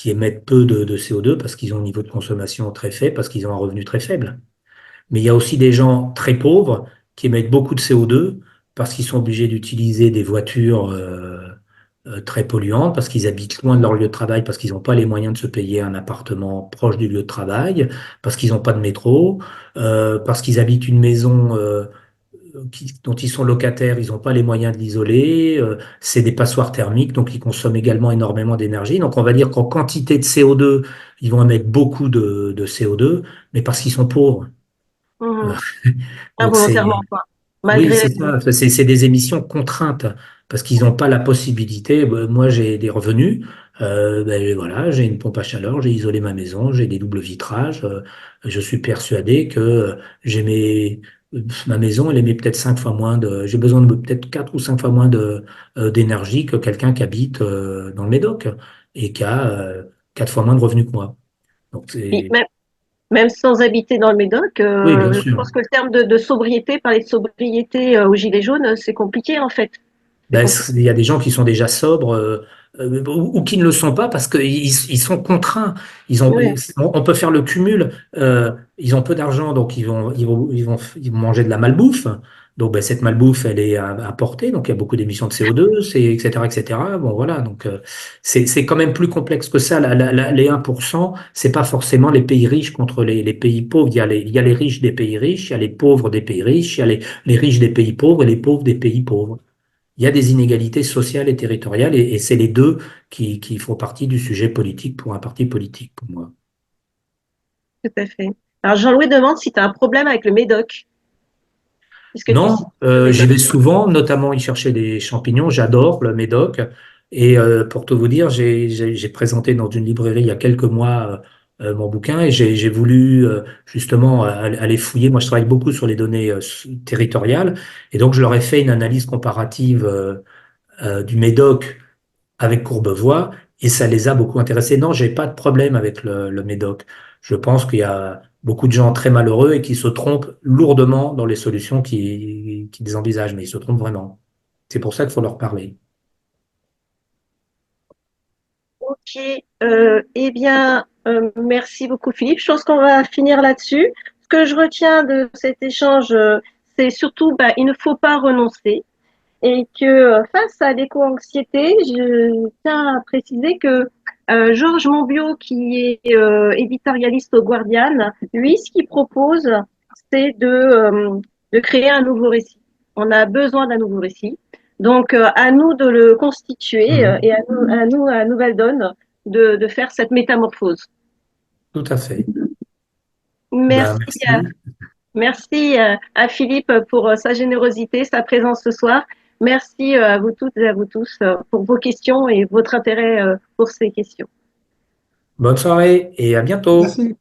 émettent peu de CO2 parce qu'ils ont un niveau de consommation très faible, parce qu'ils ont un revenu très faible. Mais il y a aussi des gens très pauvres qui émettent beaucoup de CO2 parce qu'ils sont obligés d'utiliser des voitures très polluantes parce qu'ils habitent loin de leur lieu de travail, parce qu'ils n'ont pas les moyens de se payer un appartement proche du lieu de travail, parce qu'ils n'ont pas de métro, parce qu'ils habitent une maison dont ils sont locataires, ils n'ont pas les moyens de l'isoler, c'est des passoires thermiques, donc ils consomment également énormément d'énergie. Donc on va dire qu'en quantité de CO2, ils vont émettre beaucoup de CO2, mais parce qu'ils sont pauvres. Mhm. Donc c'est Involontairement, quoi. oui, Malgré c'est les... ça. C'est des émissions contraintes parce qu'ils n'ont pas la possibilité. Moi, j'ai des revenus. Ben, voilà, j'ai une pompe à chaleur, j'ai isolé ma maison, j'ai des doubles vitrages. Je suis persuadé que ma maison, elle émet peut-être 5 fois moins j'ai besoin de peut-être 4 ou 5 fois moins d'énergie que quelqu'un qui habite dans le Médoc et qui a 4 fois moins de revenus que moi. Donc, Puis même sans habiter dans le Médoc, oui, bien je sûr. pense que le terme de sobriété, parler de sobriété aux Gilets jaunes, c'est compliqué en fait. C'est Ben, compliqué. il y a des gens qui sont déjà sobres ou qui ne le sont pas parce qu'ils sont contraints. Oui, On peut faire le cumul. Ils ont peu d'argent, donc ils vont manger de la malbouffe. Donc ben, cette malbouffe, elle est importée, donc il y a beaucoup d'émissions de CO2, etc., etc. Bon voilà, donc c'est quand même plus complexe que ça. Les 1%, c'est pas forcément les pays riches contre les pays pauvres. Il y a les riches des pays riches, il y a les pauvres des pays riches, il y a les riches des pays pauvres et les pauvres des pays pauvres. Il y a des inégalités sociales et territoriales et c'est les deux qui font partie du sujet politique pour un parti politique, pour moi. tout à fait. Alors Jean-Louis demande si tu as un problème avec le Médoc, puisque tu cites Non, le j'y Médoc. vais souvent, notamment y chercher des champignons. J'adore le Médoc. Et pour tout vous dire, j'ai présenté dans une librairie il y a quelques mois mon bouquin et j'ai voulu justement aller fouiller. Moi, je travaille beaucoup sur les données territoriales et donc je leur ai fait une analyse comparative du Médoc avec Courbevoie et ça les a beaucoup intéressés. Non, j'ai pas de problème avec le Médoc. Je pense qu'il y a beaucoup de gens très malheureux et qui se trompent lourdement dans les solutions qu'ils envisagent, mais ils se trompent vraiment. C'est pour ça qu'il faut leur parler. Ok, eh bien, merci beaucoup Philippe. Je pense qu'on va finir là-dessus. Ce que je retiens de cet échange, c'est surtout, bah, il ne faut pas renoncer. Et que face à l'éco-anxiété, je tiens à préciser que Georges Monbiot, qui est éditorialiste au Guardian, lui, ce qu'il propose, c'est de créer un nouveau récit. On a besoin d'un nouveau récit. Donc, à nous de le constituer Mhm. et à Nouvelle Donne, de faire cette métamorphose. Tout à fait. Ben, Merci, merci. merci à Philippe pour sa générosité, sa présence ce soir. Merci à vous toutes et à vous tous pour vos questions et votre intérêt pour ces questions. Bonne soirée et à bientôt. Merci.